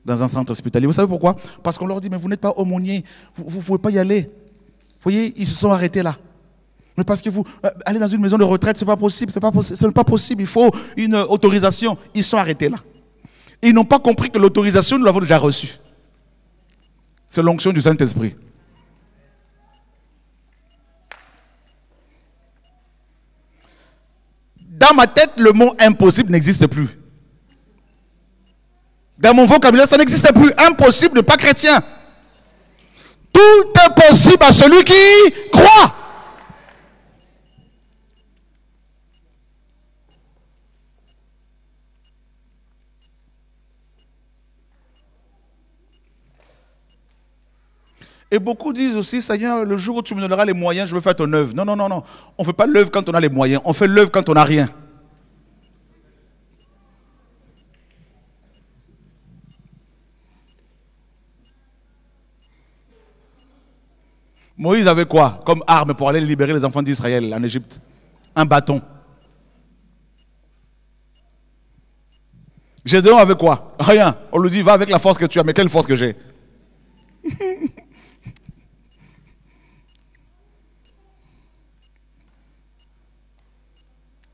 S1: dans un centre hospitalier. Vous savez pourquoi? Parce qu'on leur dit, mais vous n'êtes pas aumônier, vous ne pouvez pas y aller. Vous voyez, ils se sont arrêtés là. Mais parce que vous allez dans une maison de retraite, ce n'est pas possible, ce n'est pas possible, il faut une autorisation. Ils sont arrêtés là. Et ils n'ont pas compris que l'autorisation, nous l'avons déjà reçue. C'est l'onction du Saint-Esprit. Dans ma tête, le mot impossible n'existe plus. Dans mon vocabulaire, ça n'existe plus. Impossible, pas chrétien. Tout est possible à celui qui croit. Et beaucoup disent aussi, Seigneur, le jour où tu me donneras les moyens, je veux faire ton œuvre. Non, non, non, non. On ne fait pas l'œuvre quand on a les moyens. On fait l'œuvre quand on n'a rien. Moïse avait quoi comme arme pour aller libérer les enfants d'Israël en Égypte? Un bâton. Gédéon avait quoi? Rien. On lui dit, va avec la force que tu as. Mais quelle force que j'ai?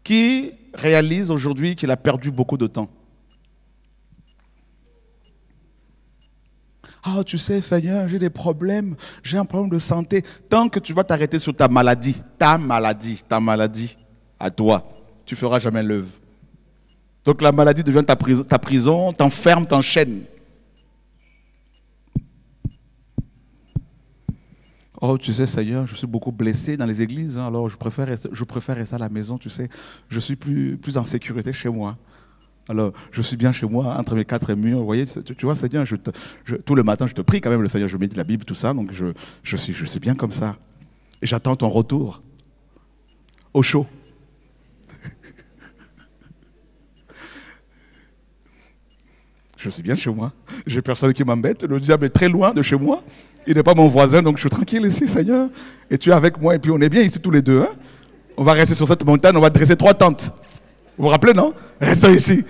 S1: Qui réalise aujourd'hui qu'il a perdu beaucoup de temps? Ah, tu sais, Seigneur, j'ai des problèmes, j'ai un problème de santé. Tant que tu vas t'arrêter sur ta maladie, à toi, tu ne feras jamais l'œuvre. Donc la maladie devient ta prison, t'enferme, t'enchaîne. Oh, tu sais, Seigneur, je suis beaucoup blessé dans les églises, hein, alors je préfère rester à la maison, tu sais. Je suis plus en sécurité chez moi. Alors, je suis bien chez moi, entre mes 4 murs. Vous voyez, tu vois, Seigneur, tout le matin, je te prie quand même, le Seigneur, je médite la Bible, tout ça, donc je suis bien comme ça. Et j'attends ton retour. Au chaud. Je suis bien chez moi. J'ai personne qui m'embête. Le diable est très loin de chez moi. Il n'est pas mon voisin, donc je suis tranquille ici, Seigneur. Et tu es avec moi, et puis on est bien ici tous les deux. Hein? On va rester sur cette montagne, on va dresser 3 tentes. Vous vous rappelez, non? Restons ici.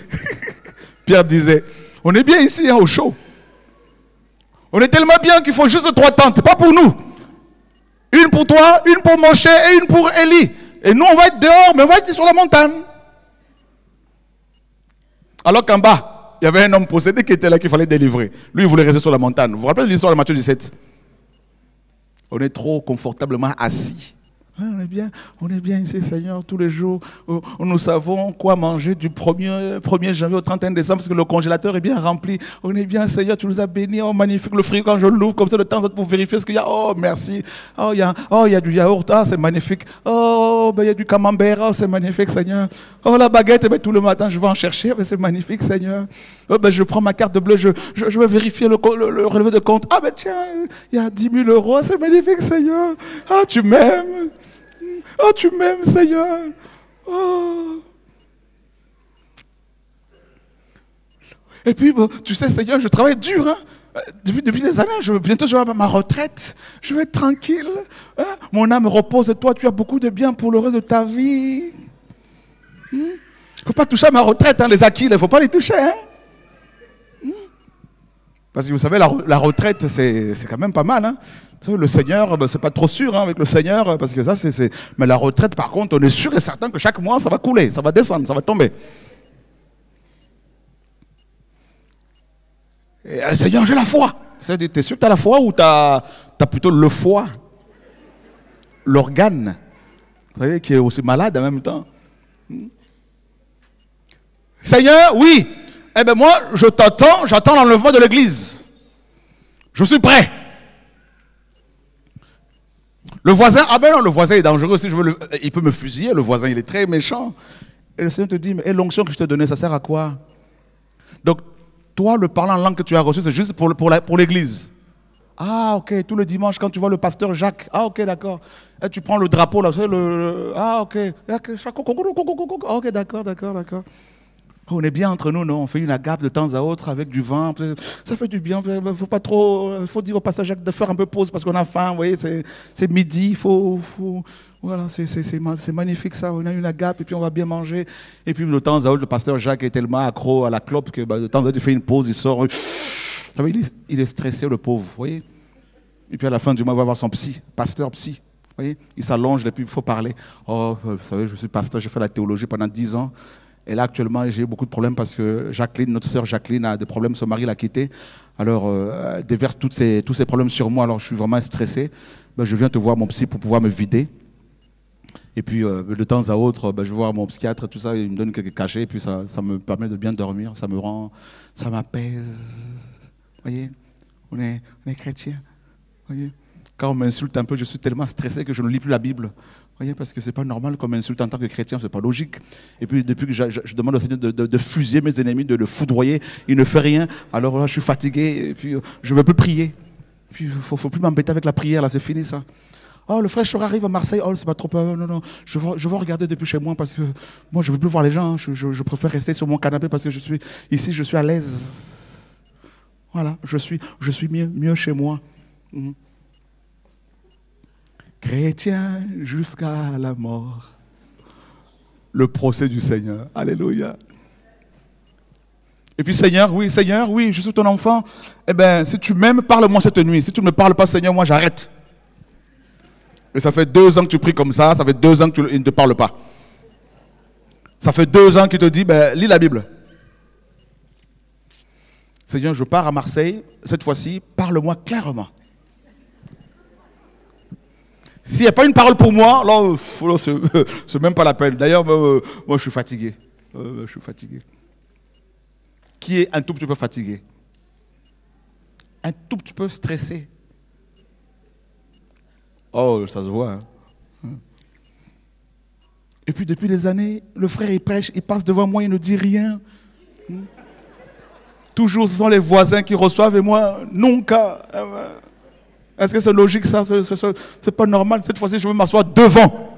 S1: Pierre disait, on est bien ici, hein, au chaud. On est tellement bien qu'il faut juste 3 tentes. C'est pas pour nous. Une pour toi, une pour Moshe et une pour Élie. Et nous, on va être dehors, mais on va être sur la montagne. Alors qu'en bas, il y avait un homme possédé qui était là qu'il fallait délivrer. Lui, il voulait rester sur la montagne. Vous vous rappelez de l'histoire de Matthieu 17? On est trop confortablement assis. On est bien ici, Seigneur, tous les jours. Nous savons quoi manger du 1er janvier au 31 décembre parce que le congélateur est bien rempli. On est bien, Seigneur, tu nous as bénis. Oh, magnifique, le frigo, quand je l'ouvre, comme ça, de temps en temps pour vérifier ce qu'il y a. Oh, merci. Oh, il y a du yaourt, c'est magnifique. Oh, il y a du camembert, c'est magnifique, Seigneur. Oh, la baguette, tout le matin, je vais en chercher, c'est magnifique, Seigneur. Oh, je prends ma carte bleue, je vais vérifier le relevé de compte. Ah, tiens, il y a 10 000 euros, c'est magnifique, Seigneur. Ah, tu m'aimes. Oh, tu m'aimes, Seigneur. Oh. Et puis, tu sais, Seigneur, je travaille dur. Hein? Depuis des années, bientôt je vais avoir ma retraite. Je vais être tranquille. Hein? Mon âme repose et toi, tu as beaucoup de bien pour le reste de ta vie. Il ne faut pas toucher à ma retraite, hein, les acquis, il ne faut pas les toucher. Hein? Parce que vous savez, la retraite, c'est quand même pas mal. Hein? Le Seigneur, c'est pas trop sûr avec le Seigneur, parce que ça, c'est... Mais la retraite, par contre, on est sûr et certain que chaque mois, ça va couler, ça va descendre, ça va tomber. Et, Seigneur, j'ai la foi. T'es sûr que tu as la foi ou tu as plutôt le foie, l'organe, vous voyez, qui est aussi malade en même temps. Seigneur, oui. Eh bien moi, je t'attends, j'attends l'enlèvement de l'église. Je suis prêt. Le voisin, ah ben non, le voisin est dangereux. Si je veux il peut me fusiller, le voisin, il est très méchant. Et le Seigneur te dit, mais l'onction que je t'ai donnée, ça sert à quoi? Donc, toi, le parlant en langue que tu as reçu, c'est juste pour l'église. Ah, ok, tout le dimanche, quand tu vois le pasteur Jacques, ah, ok, d'accord. Et tu prends le drapeau, là, ah, ok, ok, d'accord. On est bien entre nous, non? On fait une agape de temps à autre avec du vin. Ça fait du bien. Il faut pas trop. Il faut dire au pasteur Jacques de faire un peu pause parce qu'on a faim. Vous voyez, c'est midi. Voilà, c'est magnifique ça. On a une agape et puis on va bien manger. Et puis de temps à autre, le pasteur Jacques est tellement accro à la clope que de temps à autre, il fait une pause, il sort. Il est stressé, le pauvre. Vous voyez? Et puis à la fin du mois, il va voir son psy, pasteur psy. Vous voyez? Il s'allonge et puis il faut parler. Oh, vous savez, je suis pasteur, j'ai fait la théologie pendant 10 ans. Et là, actuellement, j'ai eu beaucoup de problèmes parce que Jacqueline, notre sœur Jacqueline, a des problèmes. Son mari l'a quittée. Alors, elle déverse tous ces problèmes sur moi. Alors, je suis vraiment stressé. Ben, je viens te voir, mon psy, pour pouvoir me vider. Et puis, de temps à autre, je vais voir mon psychiatre, tout ça. Il me donne quelques cachets. Et puis, ça me permet de bien dormir. Ça m'apaise. Vous voyez, on est chrétien. Voyez, quand on m'insulte un peu, je suis tellement stressé que je ne lis plus la Bible. Voyez, parce que ce n'est pas normal qu'on m'insulte en tant que chrétien, ce n'est pas logique. Et puis depuis que je demande au Seigneur de fusiller mes ennemis, de le foudroyer, il ne fait rien. Alors là, je suis fatigué, et puis je ne veux plus prier. Et puis il ne faut plus m'embêter avec la prière, là, c'est fini ça. Oh, le frère Chora arrive à Marseille, oh, c'est pas trop... non, je vais regarder depuis chez moi parce que moi, je ne veux plus voir les gens. Hein. Je préfère rester sur mon canapé parce que je suis à l'aise. Voilà, je suis mieux chez moi. Chrétien jusqu'à la mort. Le procès du Seigneur. Alléluia. Et puis Seigneur, oui, je suis ton enfant. Eh bien, si tu m'aimes, parle-moi cette nuit. Si tu ne me parles pas, Seigneur, moi j'arrête. Et ça fait 2 ans que tu pries comme ça fait 2 ans qu'il ne te parle pas. Ça fait 2 ans qu'il te dit, lis la Bible. Seigneur, je pars à Marseille, cette fois-ci, parle-moi clairement. S'il n'y a pas une parole pour moi, là, c'est même pas la peine. D'ailleurs, moi, je suis fatigué. Qui est un tout petit peu fatigué? Un tout petit peu stressé. Oh, ça se voit. Hein. Et puis, depuis des années, le frère, il prêche, il passe devant moi, il ne dit rien. Toujours, ce sont les voisins qui reçoivent et moi, nunca. Est-ce que c'est logique ça? C'est pas normal. Cette fois-ci, je veux m'asseoir devant.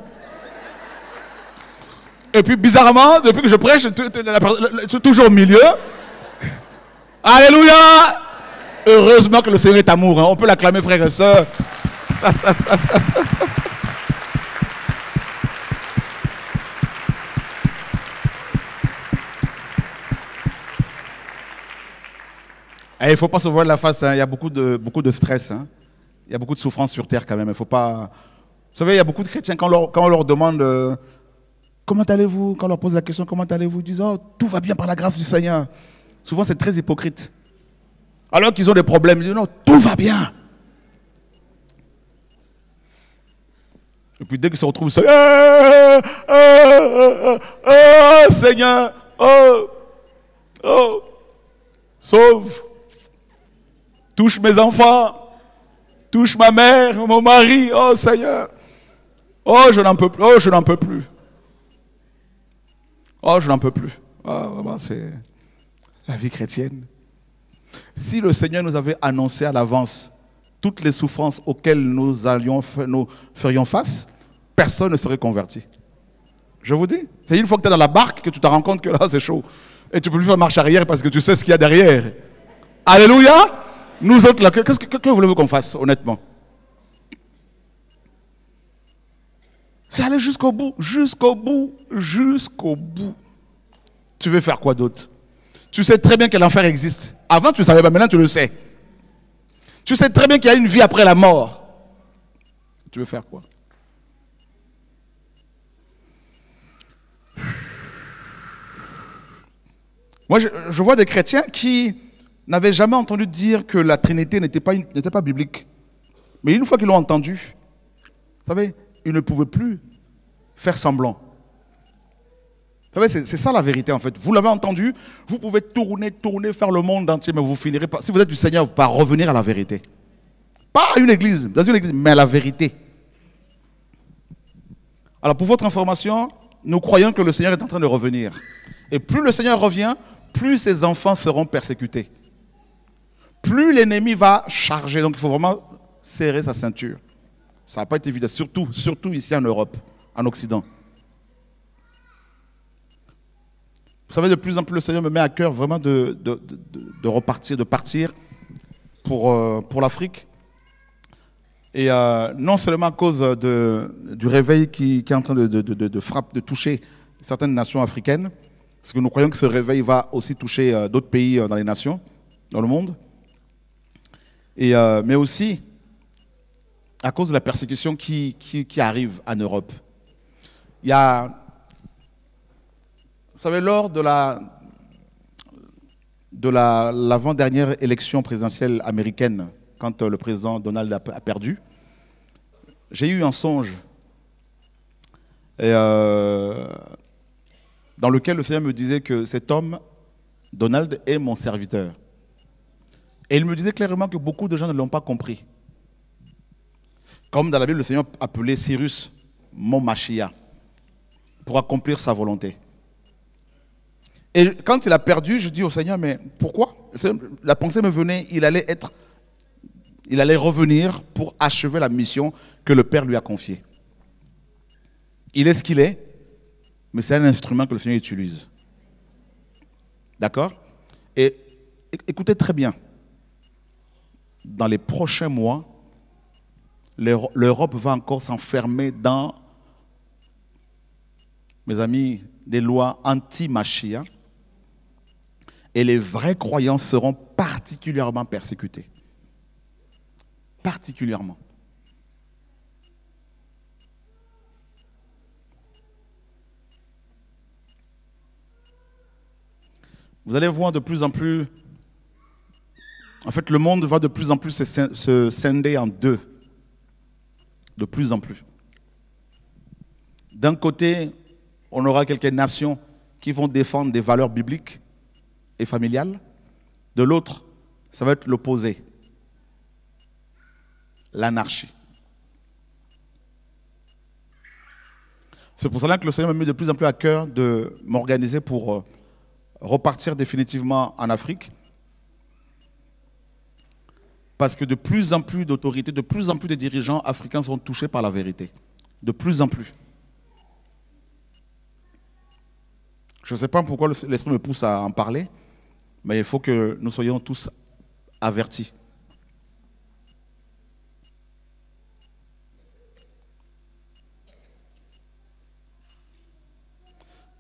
S1: Et puis, bizarrement, depuis que je prêche, je suis toujours au milieu. Alléluia! Heureusement que le Seigneur est amour. Hein. On peut l'acclamer, frères et sœurs. Il ne faut pas se voir la face. Hein. Il y a beaucoup de stress. Hein. Il y a beaucoup de souffrance sur terre quand même. Il faut pas... Vous savez, il y a beaucoup de chrétiens, quand on leur demande comment allez-vous, quand on leur pose la question comment allez-vous, ils disent oh, tout va bien par la grâce du Seigneur. Souvent, c'est très hypocrite. Alors qu'ils ont des problèmes, ils disent non, tout va bien. Et puis dès qu'ils se retrouvent seuls, Seigneur, sauve, touche mes enfants, touche ma mère, mon mari, oh Seigneur, oh je n'en peux plus, oh je n'en peux plus, oh je n'en peux plus. Ah, vraiment, c'est la vie chrétienne. Si le Seigneur nous avait annoncé à l'avance toutes les souffrances auxquelles nous ferions face, personne ne serait converti. Je vous dis, c'est une fois que tu es dans la barque que tu te rends compte que là c'est chaud. Et tu ne peux plus faire marche arrière parce que tu sais ce qu'il y a derrière. Alléluia. Nous autres là, que voulez-vous qu'on fasse honnêtement? C'est aller jusqu'au bout, jusqu'au bout, jusqu'au bout. Tu veux faire quoi d'autre? Tu sais très bien que l'enfer existe. Avant, tu ne savais pas, maintenant tu le sais. Tu sais très bien qu'il y a une vie après la mort. Tu veux faire quoi? Moi, je vois des chrétiens qui n'avaient jamais entendu dire que la Trinité n'était pas biblique. Mais une fois qu'ils l'ont entendu, vous savez, ils ne pouvaient plus faire semblant. Vous savez, c'est ça la vérité en fait. Vous l'avez entendu, vous pouvez tourner, faire le monde entier, mais vous finirez pas. Si vous êtes du Seigneur, vous ne pouvez pas revenir à la vérité. Pas à une église, dans une église, mais à la vérité. Alors pour votre information, nous croyons que le Seigneur est en train de revenir. Et plus le Seigneur revient, plus ses enfants seront persécutés. Plus l'ennemi va charger. Donc il faut vraiment serrer sa ceinture. Ça n'a pas été évident, surtout ici en Europe, en Occident. Vous savez, de plus en plus, le Seigneur me met à cœur vraiment de repartir, de partir pour l'Afrique. Et non seulement à cause du réveil qui est en train de toucher certaines nations africaines, parce que nous croyons que ce réveil va aussi toucher d'autres pays dans les nations, dans le monde, mais aussi à cause de la persécution qui arrive en Europe. Il y a... Vous savez, lors de l'avant-dernière élection présidentielle américaine, quand le président Donald a perdu, j'ai eu un songe dans lequel le Seigneur me disait que cet homme, Donald, est mon serviteur. Et il me disait clairement que beaucoup de gens ne l'ont pas compris. Comme dans la Bible, le Seigneur appelait Cyrus mon Mashiach pour accomplir sa volonté. Et quand il a perdu, je dis au Seigneur, mais pourquoi? La pensée me venait, il allait revenir pour achever la mission que le Père lui a confiée. Il est ce qu'il est, mais c'est un instrument que le Seigneur utilise. D'accord? Et écoutez très bien. Dans les prochains mois, l'Europe va encore s'enfermer dans, mes amis, des lois anti-Mashiach. Et les vrais croyants seront particulièrement persécutés. Particulièrement. Vous allez voir de plus en plus... En fait, le monde va de plus en plus se scinder en deux. De plus en plus. D'un côté, on aura quelques nations qui vont défendre des valeurs bibliques et familiales. De l'autre, ça va être l'opposé. L'anarchie. C'est pour cela que le Seigneur m'a mis de plus en plus à cœur de m'organiser pour repartir définitivement en Afrique. Parce que de plus en plus d'autorités, de plus en plus de dirigeants africains sont touchés par la vérité. De plus en plus. Je ne sais pas pourquoi l'Esprit me pousse à en parler, mais il faut que nous soyons tous avertis.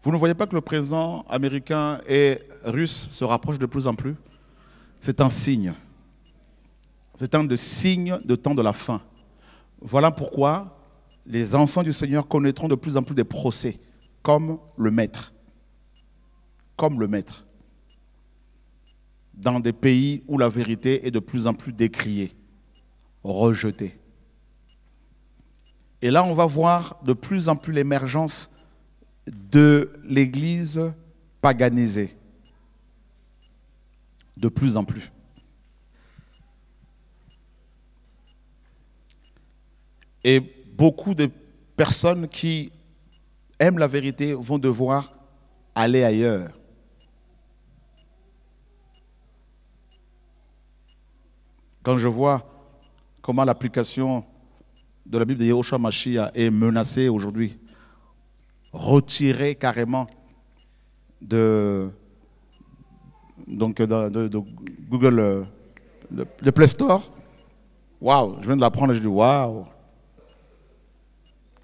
S1: Vous ne voyez pas que le président américain et russe se rapprochent de plus en plus? C'est un signe. C'est un signe de temps de la fin. Voilà pourquoi les enfants du Seigneur connaîtront de plus en plus des procès, comme le maître. Comme le maître. Dans des pays où la vérité est de plus en plus décriée, rejetée. Et là, on va voir de plus en plus l'émergence de l'Église paganisée. De plus en plus. Et beaucoup de personnes qui aiment la vérité vont devoir aller ailleurs. Quand je vois comment l'application de la Bible de Yehoshua Mashiach est menacée aujourd'hui, retirée carrément de Google, le Play Store. Waouh, je viens de l'apprendre et je dis waouh.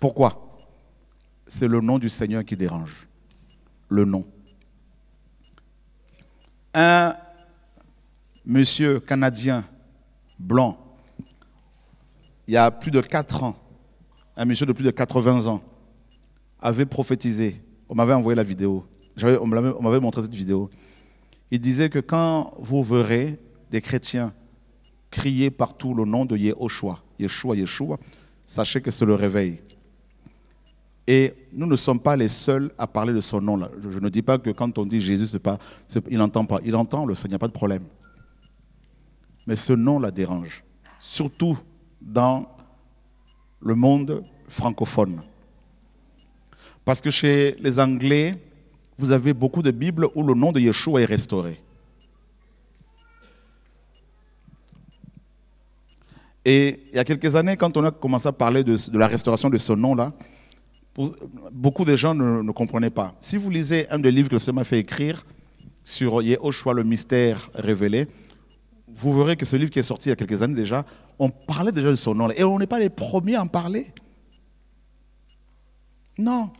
S1: Pourquoi? C'est le nom du Seigneur qui dérange. Le nom. Un monsieur canadien blanc, il y a plus de 4 ans, un monsieur de plus de 80 ans, avait prophétisé. On m'avait envoyé la vidéo. On m'avait montré cette vidéo. Il disait que quand vous verrez des chrétiens crier partout le nom de Yehoshua, Yeshua, Yeshua, sachez que c'est le réveil. Et nous ne sommes pas les seuls à parler de son nom. Je ne dis pas que quand on dit Jésus, il n'entend pas. Il entend le Seigneur, il n'y a pas de problème. Mais ce nom la dérange, surtout dans le monde francophone. Parce que chez les Anglais, vous avez beaucoup de Bibles où le nom de Yeshua est restauré. Et il y a quelques années, quand on a commencé à parler de la restauration de ce nom-là, beaucoup de gens ne comprenaient pas. Si vous lisez un des livres que le Seigneur m'a fait écrire sur Yehoshua, le mystère révélé, vous verrez que ce livre qui est sorti il y a quelques années déjà, on parlait déjà de son nom. Et on n'est pas les premiers à en parler. Non.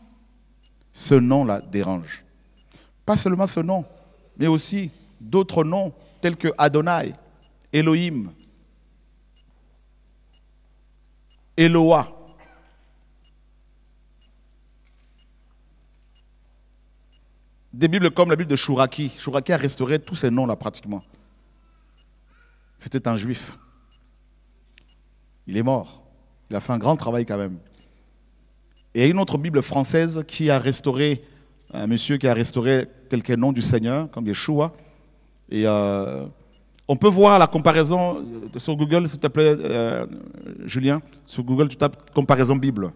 S1: Ce nom-là dérange. Pas seulement ce nom, mais aussi d'autres noms tels que Adonai, Elohim, Eloah. Des Bibles comme la Bible de Shuraki. Shuraki a restauré tous ces noms-là pratiquement. C'était un juif. Il est mort. Il a fait un grand travail quand même. Et il y a une autre Bible française qui a restauré, un monsieur qui a restauré quelques noms du Seigneur, comme Yeshua. Et on peut voir la comparaison sur Google, s'il te plaît, Julien. Sur Google, tu tapes comparaison Bible.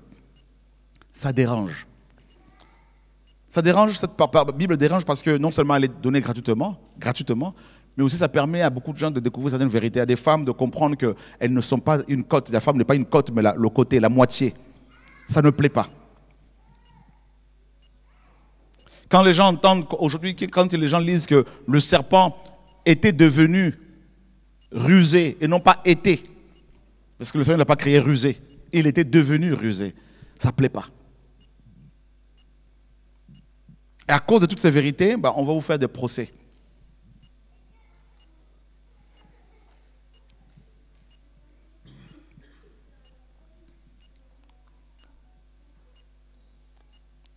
S1: Ça dérange. Ça dérange, cette Bible dérange parce que non seulement elle est donnée gratuitement, mais aussi ça permet à beaucoup de gens de découvrir certaines vérités, à des femmes de comprendre qu'elles ne sont pas une côte. La femme n'est pas une côte, mais le côté, la moitié. Ça ne plaît pas. Quand les gens entendent, aujourd'hui, quand les gens lisent que le serpent était devenu rusé et non pas été, parce que le Seigneur n'a pas créé rusé, il était devenu rusé, ça ne plaît pas. Et à cause de toutes ces vérités, on va vous faire des procès.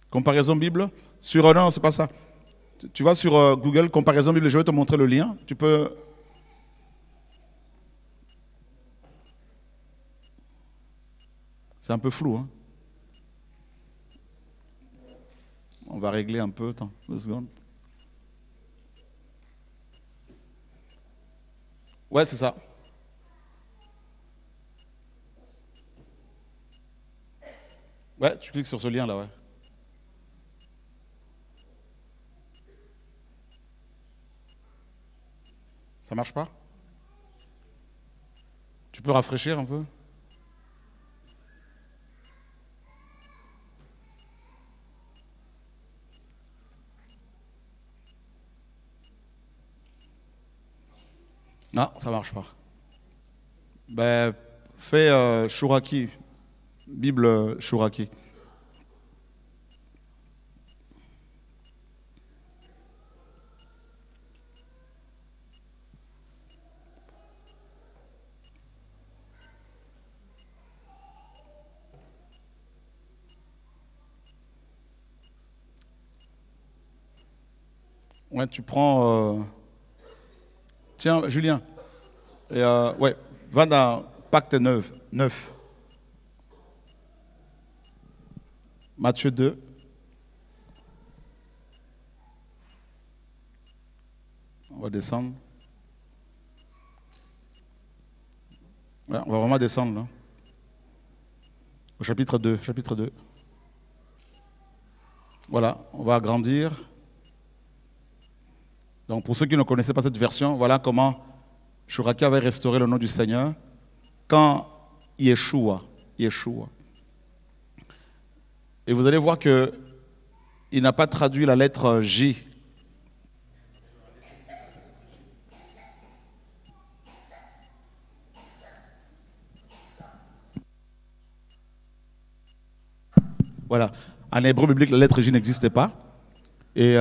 S1: Comparaison Bible. Non, c'est pas ça. Tu vas sur Google, comparaison Bible, je vais te montrer le lien. Tu peux... C'est un peu flou, hein. On va régler un peu, attends, 2 secondes. Ouais, c'est ça. Ouais, tu cliques sur ce lien là, ouais. Ça marche pas? Tu peux rafraîchir un peu? Non, ça marche pas. Ben, fais Shuraki, Bible Shuraki. Ouais, tu prends... Tiens, Julien, ouais, va dans Pacte 9. Matthieu 2. On va descendre. Ouais, on va vraiment descendre là. Au chapitre 2. Chapitre 2. Voilà, on va agrandir. Donc pour ceux qui ne connaissaient pas cette version, voilà comment Chouraki avait restauré le nom du Seigneur quand Yeshua. Et vous allez voir que il n'a pas traduit la lettre J. Voilà. En hébreu biblique, la lettre J n'existait pas. Et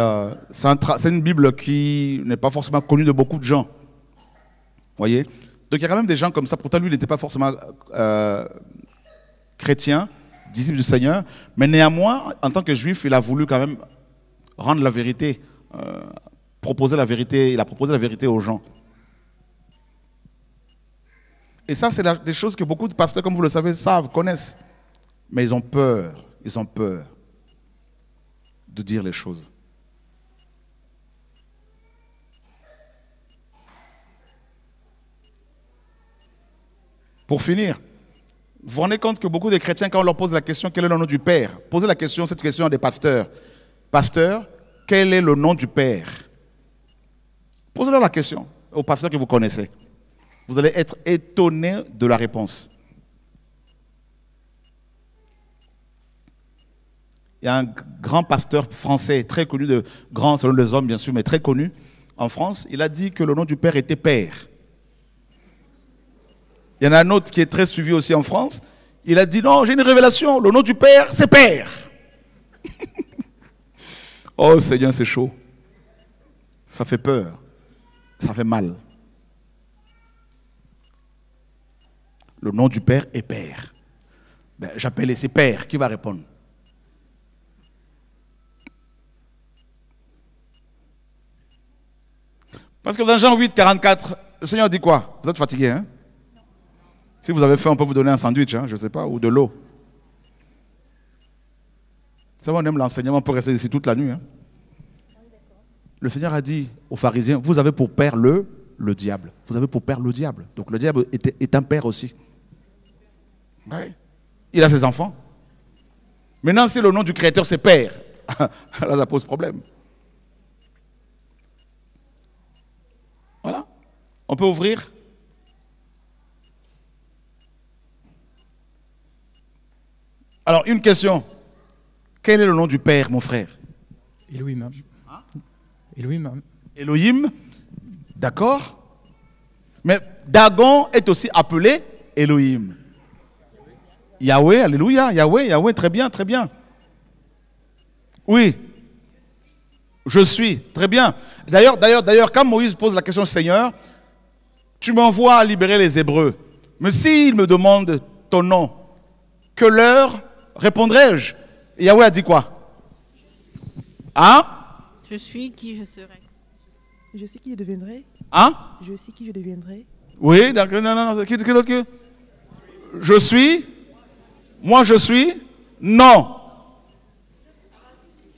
S1: c'est une Bible qui n'est pas forcément connue de beaucoup de gens. Vous voyez? Donc il y a quand même des gens comme ça. Pourtant, lui, il n'était pas forcément chrétien, disciple du Seigneur. Mais néanmoins, en tant que juif, il a voulu quand même rendre la vérité, proposer la vérité. Il a proposé la vérité aux gens. Et ça, c'est des choses que beaucoup de pasteurs, comme vous le savez, savent, connaissent. Mais ils ont peur. Ils ont peur de dire les choses. Pour finir, vous vous rendez compte que beaucoup de chrétiens, quand on leur pose la question, quel est le nom du Père? Posez la question, cette question à des pasteurs. Pasteur, quel est le nom du Père? Posez-leur la question aux pasteurs que vous connaissez. Vous allez être étonnés de la réponse. Il y a un grand pasteur français, très connu, grand selon les hommes bien sûr, mais très connu en France. Il a dit que le nom du Père était Père. Il y en a un autre qui est très suivi aussi en France. Il a dit non, j'ai une révélation, le nom du Père, c'est Père. Oh Seigneur, c'est chaud. Ça fait peur. Ça fait mal. Le nom du Père est Père. Ben, j'appelle ici Père. Qui va répondre? Parce que dans Jean 8, 44, le Seigneur dit quoi? Vous êtes fatigué, hein? Si vous avez faim, on peut vous donner un sandwich, hein, je ne sais pas, ou de l'eau. Ça va, on aime l'enseignement, on peut rester ici toute la nuit. Hein. Le Seigneur a dit aux pharisiens, vous avez pour père le diable. Vous avez pour père le diable. Donc le diable est un père aussi. Ouais. Il a ses enfants. Maintenant, si le nom du Créateur c'est Père, là ça pose problème. Voilà. On peut ouvrir. Alors, une question. Quel est le nom du Père, mon frère?
S3: Elohim. Hein? Elohim.
S1: Elohim. D'accord. Mais Dagon est aussi appelé Elohim. Yahweh, alléluia. Yahweh, très bien, très bien. Oui. Je suis, très bien. D'ailleurs, quand Moïse pose la question, Seigneur, tu m'envoies à libérer les Hébreux. Mais s'ils me demandent ton nom, que leur répondrai-je? Et Yahweh a dit quoi? Hein?
S2: Je suis qui je serai.
S4: Je sais qui je deviendrai.
S1: Hein?
S4: Je sais qui je deviendrai.
S1: Oui, d'accord, non, qui d'autre que? Je suis? Moi je suis? Non.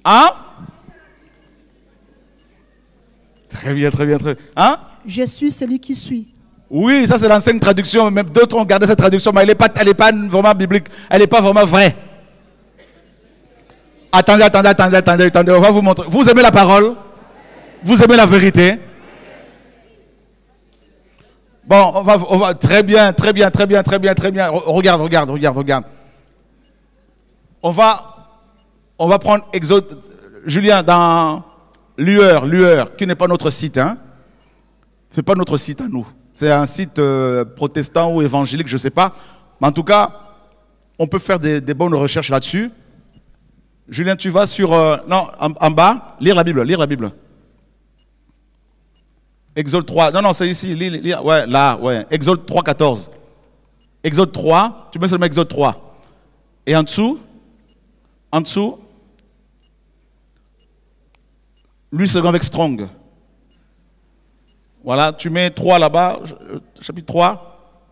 S1: Hein? Très bien, très bien, très bien. Hein?
S4: Je suis celui qui suis.
S1: Oui, ça c'est l'ancienne traduction, même d'autres ont gardé cette traduction, mais elle n'est pas vraiment biblique, elle n'est pas vraiment vraie. Attendez, on va vous montrer. Vous aimez la parole? Vous aimez la vérité? Bon, on va très bien. Regarde. On va prendre Exode, Julien, dans Lueur, qui n'est pas notre site, hein. C'est pas notre site à nous. C'est un site protestant ou évangélique, je ne sais pas. Mais en tout cas, on peut faire des bonnes recherches là-dessus. Julien, tu vas sur... non, en bas, lire la Bible. Exode 3. Non, c'est ici. Ouais, là, ouais. Exode 3, 14. Exode 3, tu mets seulement Exode 3. Et en dessous, lui second avec Strong. Voilà, tu mets 3 là-bas, chapitre 3,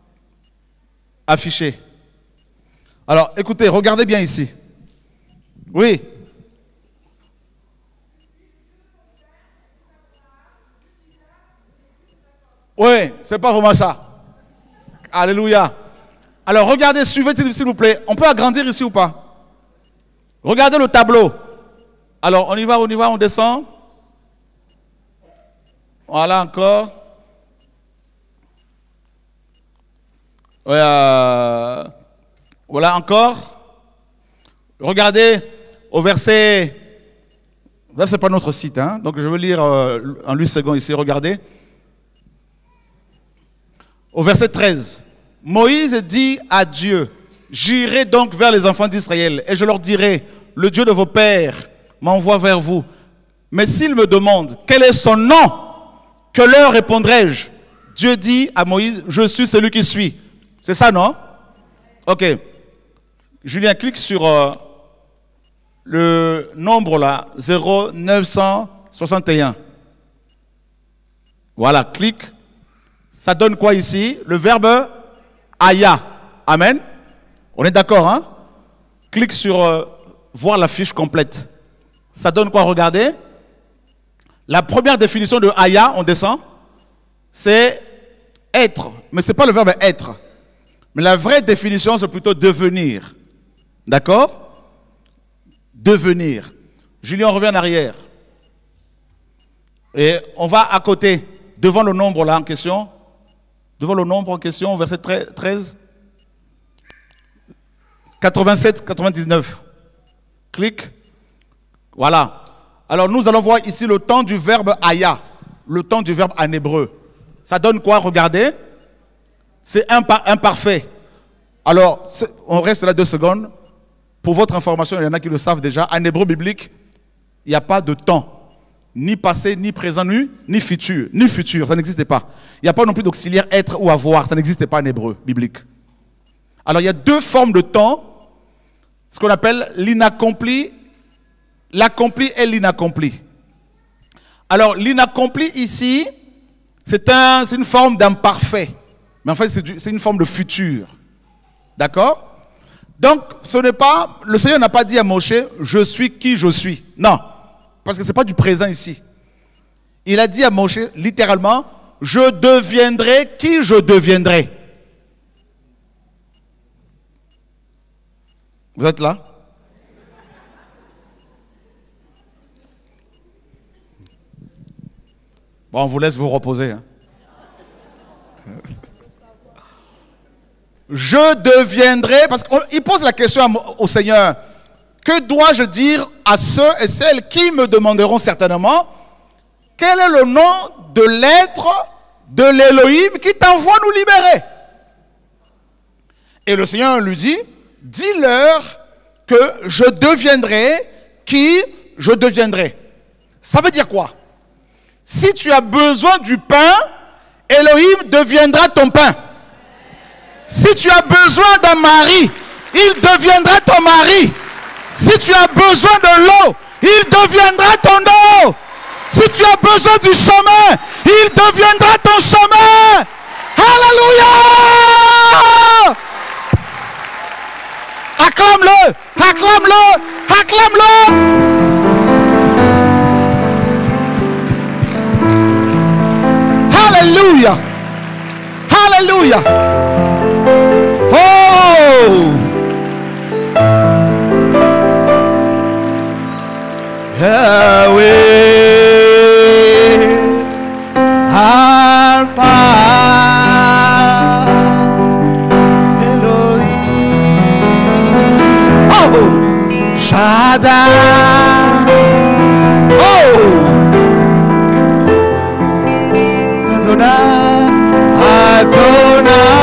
S1: affiché. Alors, écoutez, regardez bien ici. Oui. Oui, c'est pas vraiment ça. Alléluia. Alors regardez, suivez s'il vous plaît. On peut agrandir ici ou pas? Regardez le tableau. Alors on y va, on descend. Voilà encore. Voilà encore. Regardez au verset. Là, ce n'est pas notre site, hein? Donc je vais lire en 8 secondes ici. Regardez. Au verset 13. Moïse dit à Dieu, j'irai donc vers les enfants d'Israël et je leur dirai, le Dieu de vos pères m'envoie vers vous. Mais s'ils me demandent quel est son nom, que leur répondrai-je? Dieu dit à Moïse, je suis celui qui suis. C'est ça, non? Ok. Julien, clique sur le nombre là, 0961. Voilà, clique. Ça donne quoi ici? Le verbe Aya. Amen. On est d'accord, hein? Clique sur voir la fiche complète. Ça donne quoi? Regardez. La première définition de Aya, on descend, c'est être. Mais ce n'est pas le verbe être. Mais la vraie définition, c'est plutôt devenir. D'accord? Devenir. Julien, on revient en arrière. Et on va à côté, devant le nombre là en question. Devant le nombre en question, verset 13. 87, 99. Clique. Voilà. Alors nous allons voir ici le temps du verbe aya. Le temps du verbe en hébreu. Ça donne quoi? Regardez. C'est imparfait. Alors, on reste là 2 secondes. Pour votre information, il y en a qui le savent déjà. En hébreu biblique, il n'y a pas de temps. Ni passé, ni présent, ni futur. Ni futur, ça n'existe pas. Il n'y a pas non plus d'auxiliaire être ou avoir. Ça n'existe pas en hébreu biblique. Alors, il y a 2 formes de temps. Ce qu'on appelle l'inaccompli, l'accompli et l'inaccompli. Alors, l'inaccompli ici, c'est une forme d'imparfait. Mais en fait, c'est une forme de futur. D'accord? Donc, ce n'est pas, le Seigneur n'a pas dit à Moshe, je suis qui je suis. Non, parce que ce n'est pas du présent ici. Il a dit à Moshe, littéralement, je deviendrai qui je deviendrai. Vous êtes là? Bon, on vous laisse vous reposer. Hein. Je deviendrai, parce qu'il pose la question au Seigneur, que dois-je dire à ceux et celles qui me demanderont certainement, quel est le nom de l'être de l'Élohim qui t'envoie nous libérer? Et le Seigneur lui dit, dis-leur que je deviendrai qui je deviendrai. Ça veut dire quoi? Si tu as besoin du pain, Elohim deviendra ton pain. Si tu as besoin d'un mari, il deviendra ton mari. Si tu as besoin de l'eau, il deviendra ton eau. Si tu as besoin du chemin, il deviendra ton chemin. Alléluia! Acclame-le, acclame-le, acclame-le. Alléluia. Alléluia. Oh! Yahweh, Alpha, Elohim, oh! Shaddai, oh! Adonai.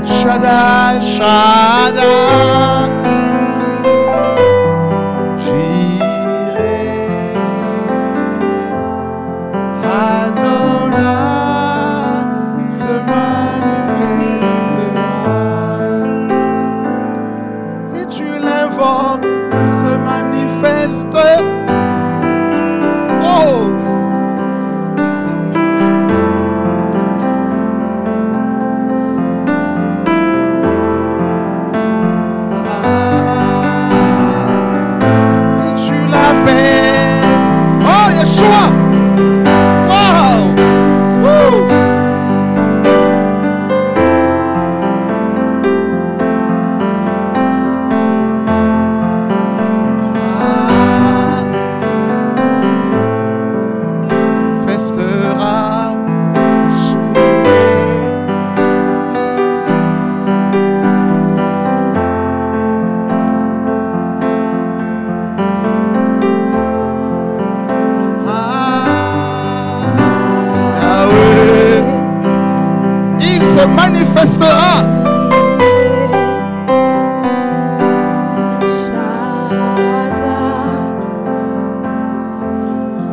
S1: Shaddai, tu l'invoques, il se manifeste. Oh! Si tu l'appelles, oh Yeshua! Wow! Woo! Festera Yahweh, il se manifestera.
S5: Il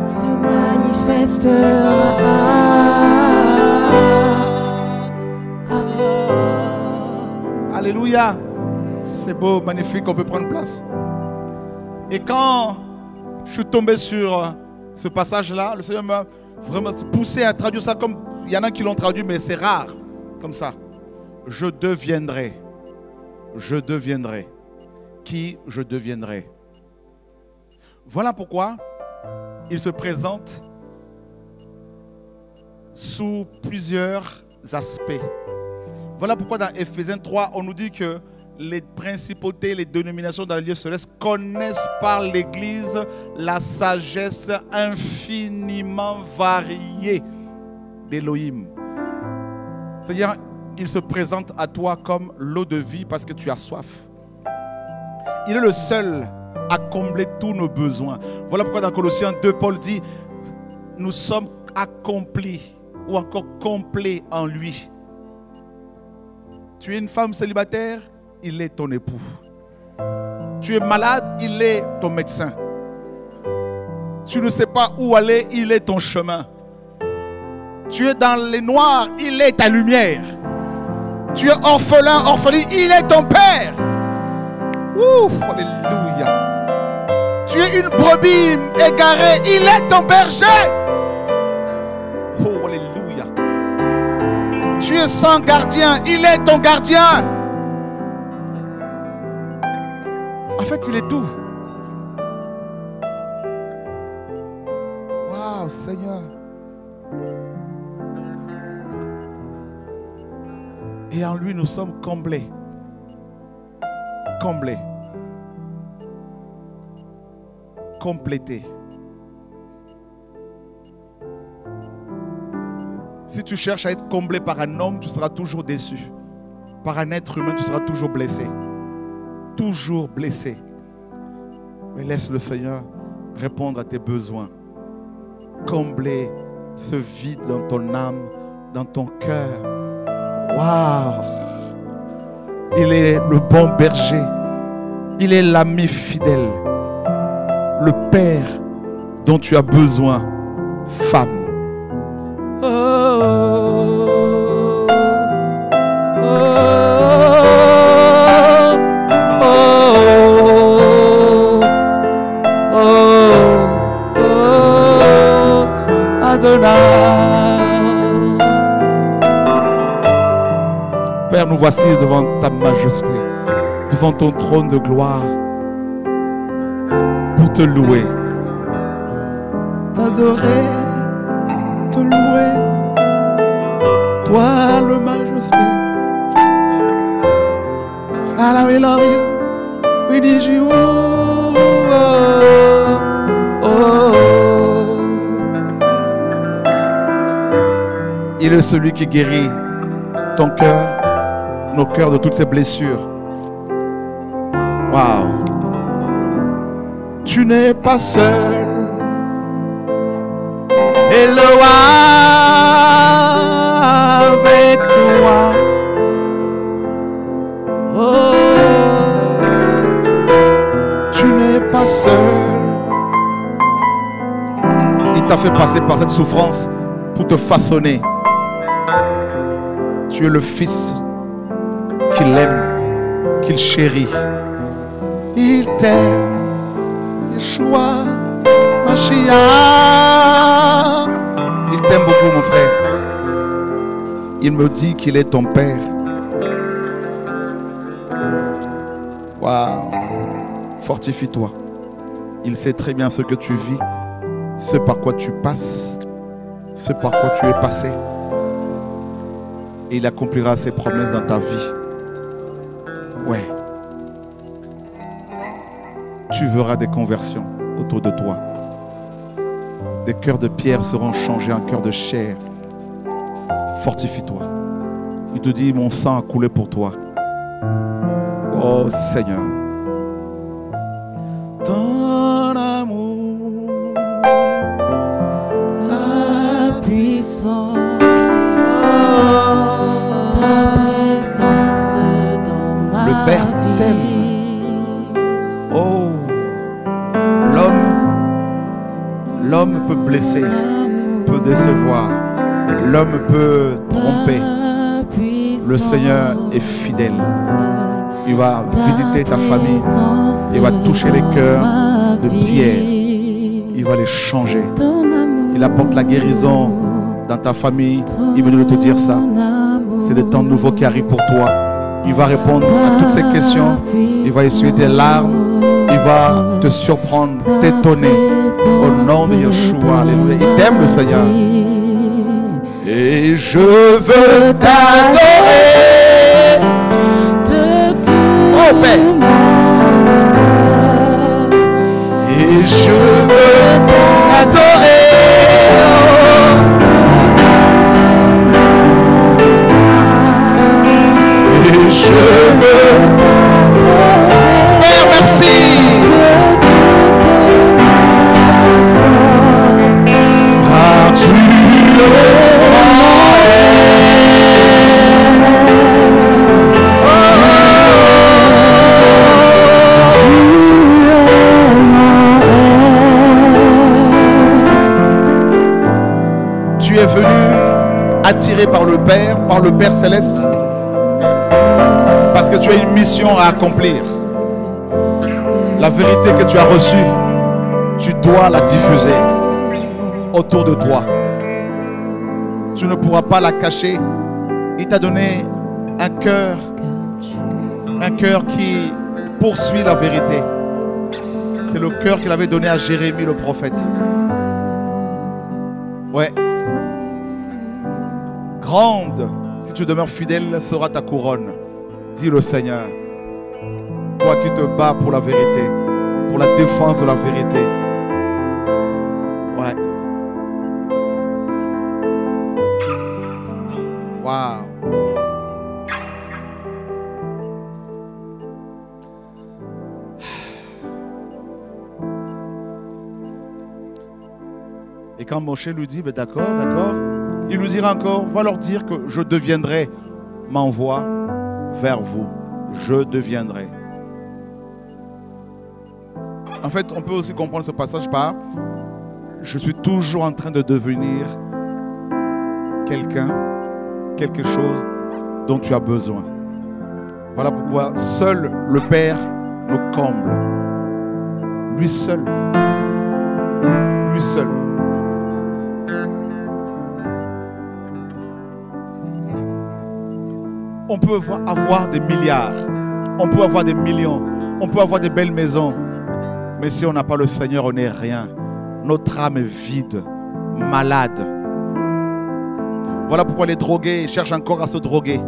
S5: se manifestera.
S1: Alléluia. C'est beau, magnifique, on peut prendre place. Et quand je suis tombé sur ce passage-là, le Seigneur m'a vraiment poussé à traduire ça comme... Il y en a qui l'ont traduit, mais c'est rare, comme ça. Je deviendrai. Je deviendrai. Qui je deviendrai. Voilà pourquoi il se présente sous plusieurs aspects. Voilà pourquoi dans Éphésiens 3, on nous dit que les principautés, les dénominations dans les lieux célestes connaissent par l'Église la sagesse infiniment variée d'Élohim. C'est-à-dire, il se présente à toi comme l'eau de vie parce que tu as soif. Il est le seul à combler tous nos besoins. Voilà pourquoi dans Colossiens 2, Paul dit, nous sommes accomplis ou encore complets en lui. Tu es une femme célibataire, il est ton époux. Tu es malade, il est ton médecin. Tu ne sais pas où aller, il est ton chemin. Tu es dans les noirs, il est ta lumière. Tu es orphelin, orpheline, il est ton père. Ouf, alléluia. Tu es une brebis égarée, il est ton berger. Oh, alléluia. Tu es sans gardien, il est ton gardien. En fait, il est tout. Waouh, Seigneur. Et en lui, nous sommes comblés. Comblés. Complétés. Si tu cherches à être comblé par un homme, tu seras toujours déçu. Par un être humain, tu seras toujours blessé. Toujours blessé. Mais laisse le Seigneur répondre à tes besoins. Combler ce vide dans ton âme, dans ton cœur. Waouh! Il est le bon berger. Il est l'ami fidèle. Le Père dont tu as besoin, femme. Oh, oh, oh, oh, oh, Adonai. Père, nous voici devant ta majesté, devant ton trône de gloire, pour te louer, t'adorer, te louer, toi le majesté. Father, we love you, we need you. Oh, oh, oh. Il est celui qui guérit ton cœur, nos cœurs de toutes ces blessures. Waouh! Tu n'es pas seul. Eloa avec toi. Oh, tu n'es pas seul. Il t'a fait passer par cette souffrance pour te façonner. Tu es le fils qu'il aime, qu'il chérit. Il t'aime. Yeshua, Mashiach. Il t'aime beaucoup, mon frère. Il me dit qu'il est ton Père. Waouh. Fortifie-toi. Il sait très bien ce que tu vis, ce par quoi tu passes, ce par quoi tu es passé. Et il accomplira ses promesses dans ta vie. Ouais. Tu verras des conversions autour de toi. Des cœurs de pierre seront changés en cœurs de chair. Fortifie-toi. Il te dit, mon sang a coulé pour toi. Oh Seigneur. Ton amour,
S5: ta puissance, ta présence dans ma
S1: le Père
S5: vie.
S1: t'aime. Oh, l'homme peut blesser, peut décevoir. L'homme peut tromper. Le Seigneur est fidèle. Il va visiter ta famille. Il va toucher les cœurs de pierre. Il va les changer. Il apporte la guérison dans ta famille. Il veut te dire ça. C'est le temps nouveau qui arrive pour toi. Il va répondre à toutes ces questions. Il va essuyer tes larmes. Il va te surprendre, t'étonner. Au nom de Yeshua. Alléluia. Il t'aime, le Seigneur. Et je veux t'adorer. Oh Père. Et je veux t'adorer. Et je veux. Père, merci. Car tu Tu es venu attiré par le Père Céleste, parce que tu as une mission à accomplir. La vérité que tu as reçue, tu dois la diffuser autour de toi. Tu ne pourras pas la cacher. Il t'a donné un cœur qui poursuit la vérité. C'est le cœur qu'il avait donné à Jérémie le prophète. Ouais. Grande, si tu demeures fidèle, sera ta couronne, dit le Seigneur. Toi qui te bats pour la vérité, pour la défense de la vérité. Ouais. Waouh. Et quand Moshe lui dit, ben d'accord, il lui dira encore, va leur dire que je deviendrai, m'envoie vers vous. Je deviendrai. En fait, on peut aussi comprendre ce passage par je suis toujours en train de devenir quelqu'un, quelque chose dont tu as besoin. Voilà pourquoi seul le Père nous comble. Lui seul. Lui seul. On peut avoir des milliards, on peut avoir des millions, on peut avoir des belles maisons. Mais si on n'a pas le Seigneur, on n'est rien. Notre âme est vide, malade. Voilà pourquoi les drogués cherchent encore à se droguer.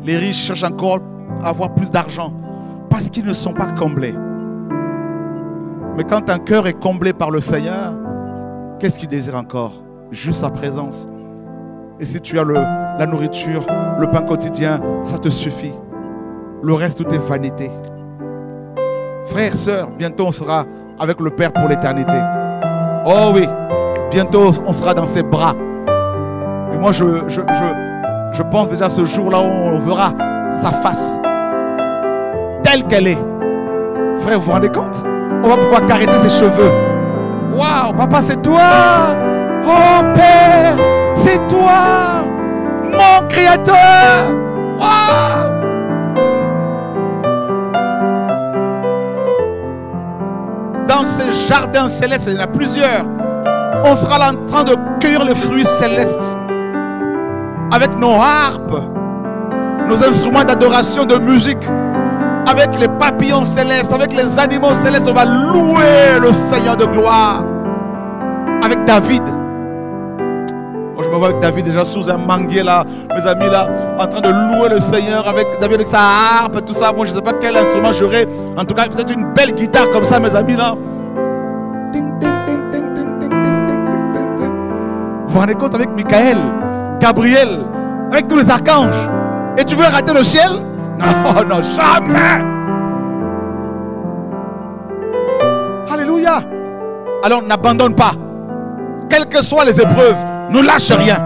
S1: Les riches cherchent encore à avoir plus d'argent. Parce qu'ils ne sont pas comblés. Mais quand un cœur est comblé par le Seigneur, qu'est-ce qu'il désire encore? Juste sa présence. Et si tu as la nourriture, le pain quotidien, ça te suffit. Le reste, tout est vanité. Frères, sœurs, bientôt on sera avec le Père pour l'éternité. Oh oui, bientôt on sera dans ses bras. Et moi, je pense déjà à ce jour-là où on verra sa face telle qu'elle est. Frère, vous vous rendez compte? On va pouvoir caresser ses cheveux. Waouh, papa, c'est toi. Oh Père, c'est toi, mon Créateur. Waouh. dans ces jardins célestes, il y en a plusieurs. On sera là en train de cueillir les fruits célestes. Avec nos harpes, nos instruments d'adoration, de musique. Avec les papillons célestes, avec les animaux célestes, on va louer le Seigneur de gloire. Avec David. Moi, je me vois avec David déjà sous un manguier là, mes amis là, en train de louer le Seigneur avec David avec sa harpe, tout ça. Moi, je ne sais pas quel instrument j'aurai. En tout cas, peut-être une belle guitare comme ça, mes amis là. Vous vous rendez compte avec Michael, Gabriel, avec tous les archanges. Et tu veux rater le ciel? Non, non, jamais. Alléluia. Alors n'abandonne pas. Quelles que soient les épreuves, ne lâche rien.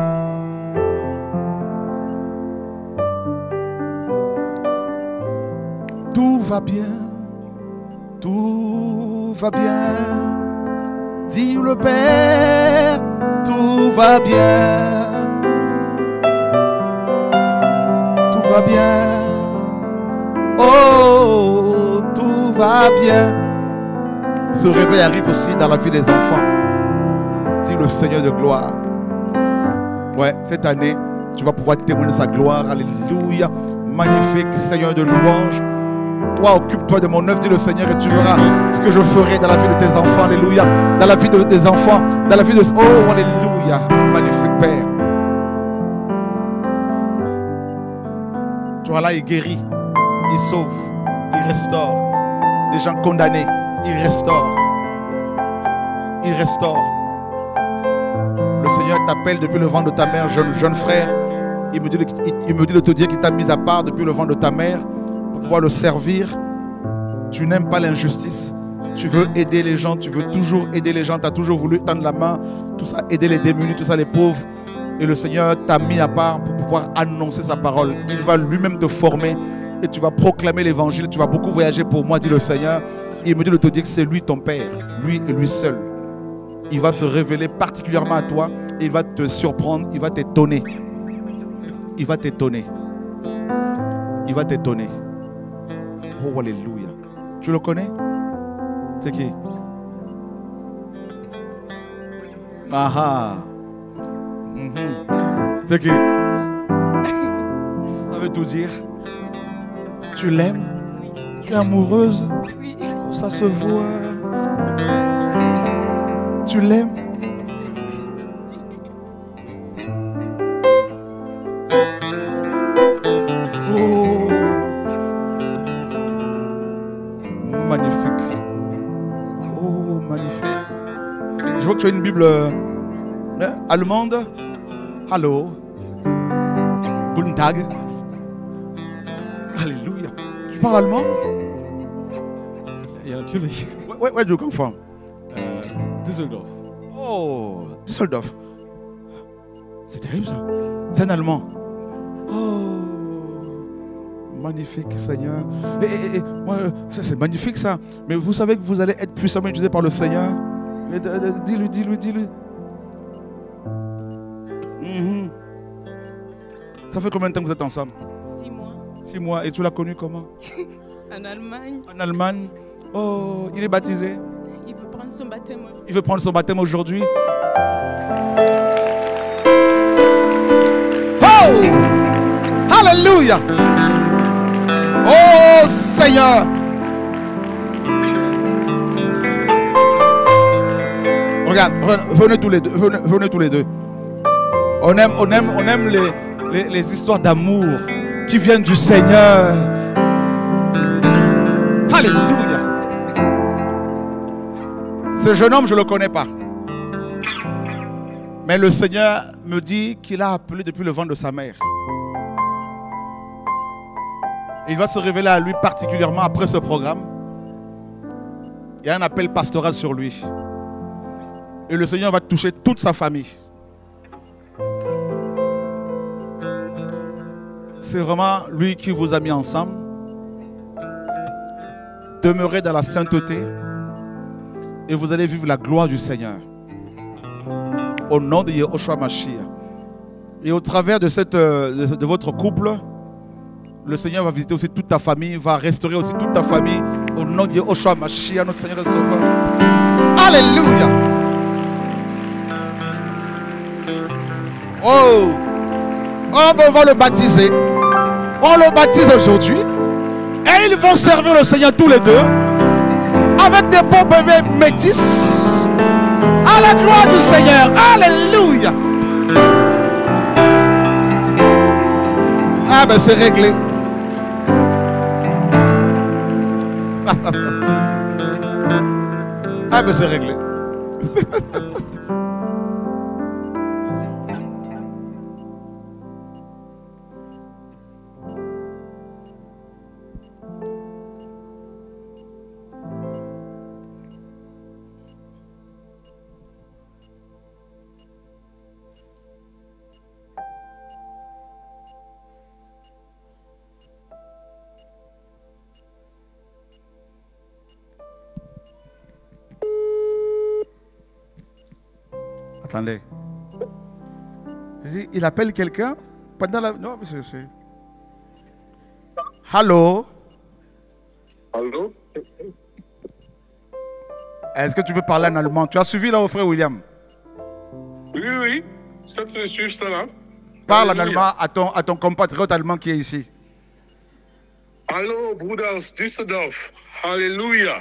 S1: Tout va bien. Tout va bien. Dit le Père, tout va bien. Tout va bien. Oh, tout va bien. Ce réveil arrive aussi dans la vie des enfants. Dit le Seigneur de gloire. Ouais, cette année, tu vas pouvoir témoigner sa gloire. Alléluia. Magnifique Seigneur de louange. Toi, occupe-toi de mon œuvre, dit le Seigneur, et tu verras ce que je ferai dans la vie de tes enfants. Alléluia. Dans la vie de tes enfants. Dans la vie de... Oh, alléluia. Magnifique Père. Tu vois là, il guérit. Il sauve. Il restaure. Des gens condamnés. Il restaure. Il restaure. Le Seigneur t'appelle depuis le ventre de ta mère, jeune frère. Il me dit de te dire qu'il t'a mis à part depuis le ventre de ta mère pour pouvoir le servir. Tu n'aimes pas l'injustice. Tu veux aider les gens. Tu veux toujours aider les gens. Tu as toujours voulu tendre la main. Tout ça, aider les démunis, tout ça, les pauvres. Et le Seigneur t'a mis à part pour pouvoir annoncer sa parole. Il va lui-même te former. Et tu vas proclamer l'évangile. Tu vas beaucoup voyager pour moi, dit le Seigneur. Et il me dit de te dire que c'est lui ton Père. Lui et lui seul. Il va se révéler particulièrement à toi. Il va te surprendre. Il va t'étonner. Il va t'étonner. Il va t'étonner. Oh, alléluia. Tu le connais? C'est qui? Ah ah. C'est qui? Ça veut tout dire. Tu l'aimes? Tu es amoureuse? Oh, ça se voit. Tu l'aimes? Oh, magnifique. Oh, magnifique. Je vois que tu as une Bible allemande. Hallo. Guten Tag. Alléluia. Tu parles allemand?
S3: Ja, natürlich.
S1: Where do you come from?
S3: Düsseldorf.
S1: Oh, Düsseldorf. C'est terrible ça. C'est un Allemand. Oh, magnifique Seigneur. Et moi, ça c'est magnifique ça. Mais vous savez que vous allez être puissamment utilisé par le Seigneur. Dis-lui. Ça fait combien de temps que vous êtes ensemble?
S2: 6 mois.
S1: 6 mois. Et tu l'as connu comment?
S2: En Allemagne.
S1: En Allemagne. Oh, il est baptisé.
S2: Il veut prendre son baptême aujourd'hui.
S1: Il veut prendre son baptême aujourd'hui. Oh! Alléluia! Oh Seigneur! Regarde, venez tous les deux. Venez tous les deux. On aime les histoires d'amour qui viennent du Seigneur. Alléluia! Ce jeune homme, je ne le connais pas. Mais le Seigneur me dit qu'il a appelé depuis le ventre de sa mère. Il va se révéler à lui particulièrement après ce programme. Il y a un appel pastoral sur lui. Et le Seigneur va toucher toute sa famille. C'est vraiment lui qui vous a mis ensemble. Demeurez dans la sainteté. Et vous allez vivre la gloire du Seigneur. Au nom de Yehoshua Mashiach. Et au travers de votre couple, le Seigneur va visiter aussi toute ta famille, va restaurer aussi toute ta famille. Au nom de Yehoshua Mashiach, notre Seigneur et Sauveur. Alléluia. Oh. Oh, ben on va le baptiser. On le baptise aujourd'hui. Et ils vont servir le Seigneur tous les deux. Avec des beaux bébés métis. À la gloire du Seigneur. Alléluia. Ah ben c'est réglé. Ah ben c'est réglé. Attendez. Il appelle quelqu'un pendant la... Non, mais c'est... Allô?
S6: Allô?
S1: Est-ce que tu peux parler en allemand? Tu as suivi là au frère William?
S6: Oui, oui. Ça te suit, ça là.
S1: Parle en
S6: Alléluia.
S1: allemand à ton compatriote allemand qui est ici.
S6: Hallo, Bruder aus Düsseldorf. Halleluja.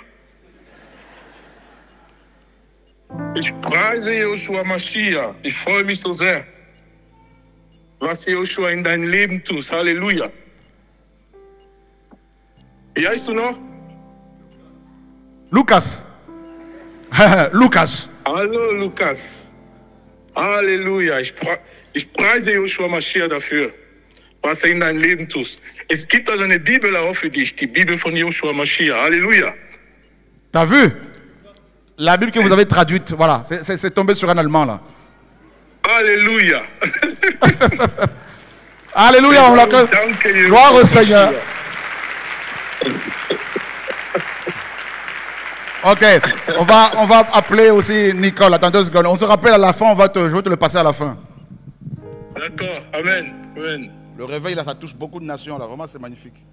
S6: Ich preise Joshua Mashiach. Ich freue mich so sehr, was Joshua in dein Leben tut. Halleluja. Wie heißt du noch?
S1: Lucas. Lucas.
S6: Hallo, Lukas. Halleluja. Ich preise Joshua Mashiach dafür, was er in deinem Leben tut. Es gibt also eine Bibel auch für dich, die Bibel von Joshua Mashiach. Halleluja.
S1: T'as vu? La Bible que vous avez traduite, voilà, c'est tombé sur un allemand là.
S6: Alléluia.
S1: Alléluia, on l'acclame. Gloire au Seigneur. Ok, on va appeler aussi Nicole. Attends 2 secondes. On se rappelle à la fin, je vais te le passer à la fin.
S6: D'accord, Amen. Amen.
S1: Le réveil là, ça touche beaucoup de nations là, vraiment c'est magnifique.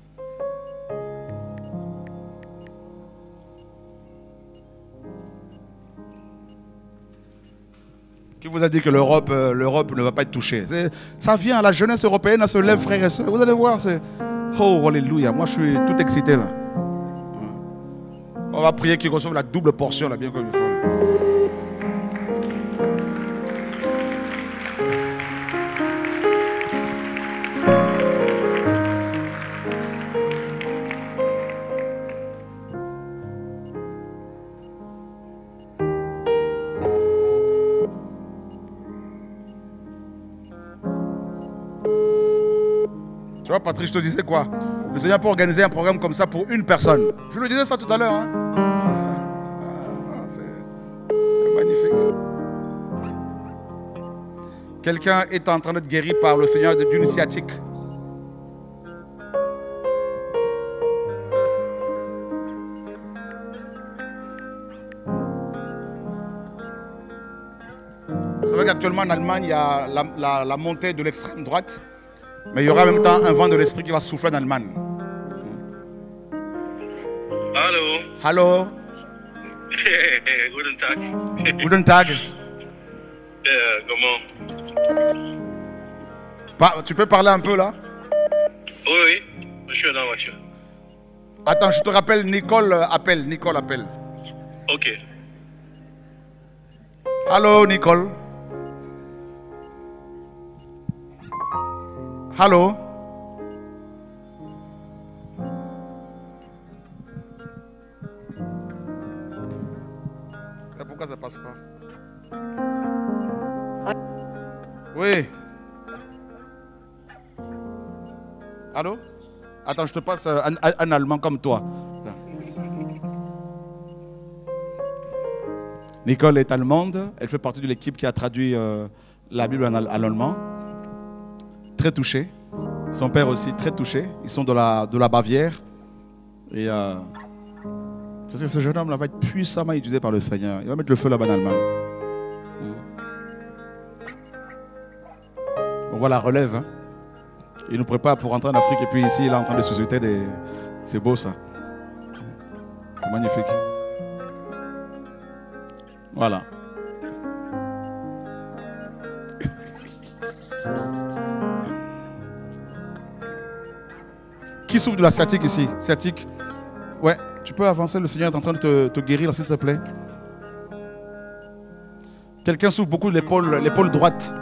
S1: Qui vous a dit que l'Europe ne va pas être touchée? Ça vient, la jeunesse européenne, elle se lève, frères et sœurs. Vous allez voir, c'est... Oh, alléluia, moi je suis tout excité là. On va prier qu'ils reçoivent la double portion là, bien comme il faut. Là. Tu vois, Patrick, je te disais quoi? Le Seigneur peut organiser un programme comme ça pour une personne. Je le disais ça tout à l'heure. Hein? C'est magnifique. Quelqu'un est en train d'être guéri par le Seigneur d'une sciatique. Vous savez qu'actuellement en Allemagne, il y a la montée de l'extrême droite. Mais il y aura en même temps un vent de l'esprit qui va souffler en Allemagne.
S6: Hallo.
S1: Hallo.
S6: Guten Tag.
S1: Guten Tag.
S6: Comment?
S1: Tu peux parler un peu là?
S6: Oui, oui. Je suis dans la voiture.
S1: Attends, je te rappelle, Nicole appelle. Nicole appelle.
S6: Ok.
S1: Allô, Nicole. Allô? Pourquoi ça passe pas? Oui. Allô? Attends, je te passe un Allemand comme toi. Nicole est allemande. Elle fait partie de l'équipe qui a traduit la Bible en allemand. Très touché. Son père aussi très touché. Ils sont de la Bavière. Et parce que ce jeune homme-là va être puissamment utilisé par le Seigneur. Il va mettre le feu là-bas en Allemagne. On voit la relève. Hein. Il nous prépare pour rentrer en Afrique. Et puis ici, il est en train de susciter des... C'est beau ça. C'est magnifique. Voilà. Qui souffre de la sciatique ici? Sciatique? Ouais, tu peux avancer, le Seigneur est en train de te guérir, s'il te plaît. Quelqu'un souffre beaucoup de l'épaule droite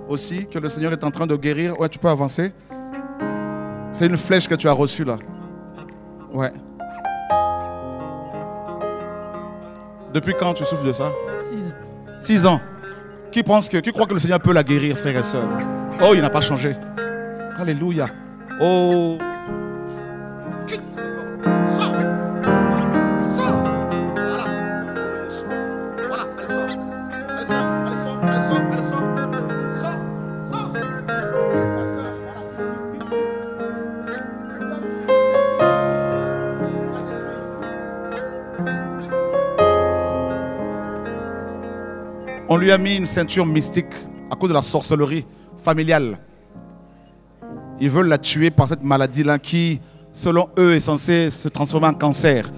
S1: aussi, que le Seigneur est en train de guérir. Ouais, tu peux avancer. C'est une flèche que tu as reçue là. Ouais. Depuis quand tu souffres de ça? 6 ans. Qui croit que le Seigneur peut la guérir, frères et sœurs? Oh, il n'a pas changé. Alléluia. Oh. On lui a mis une ceinture mystique à cause de la sorcellerie familiale. Ils veulent la tuer par cette maladie-là qui, selon eux, est censée se transformer en cancer.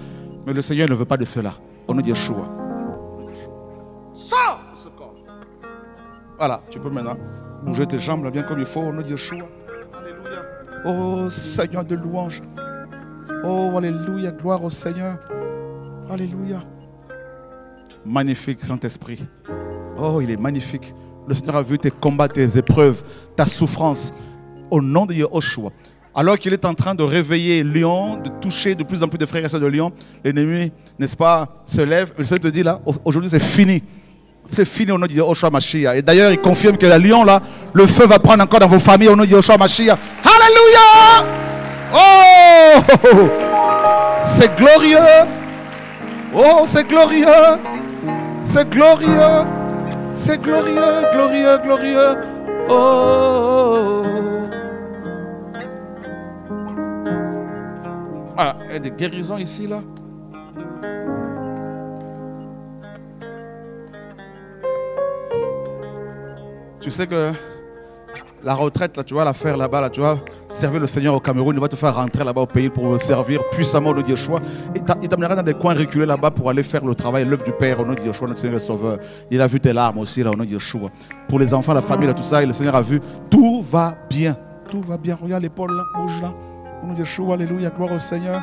S1: Mais le Seigneur ne veut pas de cela. Au nom de Yeshua. Sors de ce corps. Voilà, tu peux maintenant bouger tes jambes là bien comme il faut. Au nom de Yeshua. Alléluia. Oh Seigneur de louange. Oh alléluia, gloire au Seigneur. Alléluia. Magnifique Saint-Esprit. Oh, il est magnifique. Le Seigneur a vu tes combats, tes épreuves, ta souffrance. Au nom de Yeshua. Alors qu'il est en train de réveiller Lyon, de toucher de plus en plus de frères et sœurs de Lyon, l'ennemi, n'est-ce pas, se lève. Le Seigneur te dit là, aujourd'hui c'est fini. C'est fini au nom de Yeshua Mashiach. Et d'ailleurs, il confirme que la Lyon là, le feu va prendre encore dans vos familles au nom de Yeshua Mashiach. Alléluia! Oh! C'est glorieux! Oh, c'est glorieux! C'est glorieux! C'est glorieux, glorieux, glorieux. Oh. Ah, il y a des guérisons ici, là. Tu sais que la retraite, là, tu vas la faire là-bas, là, tu vas servir le Seigneur au Cameroun, il va te faire rentrer là-bas au pays pour servir puissamment au nom de Yeshua. Il t'amènera dans des coins reculés là-bas pour aller faire le travail, l'œuvre du Père au nom de Yeshua, notre Seigneur et Sauveur. Il a vu tes larmes aussi là au nom de Yeshua. Pour les enfants, la famille, là, tout ça, et le Seigneur a vu, tout va bien. Tout va bien. Regarde l'épaule là, bouge là. Au nom de Yeshua, alléluia, gloire au Seigneur.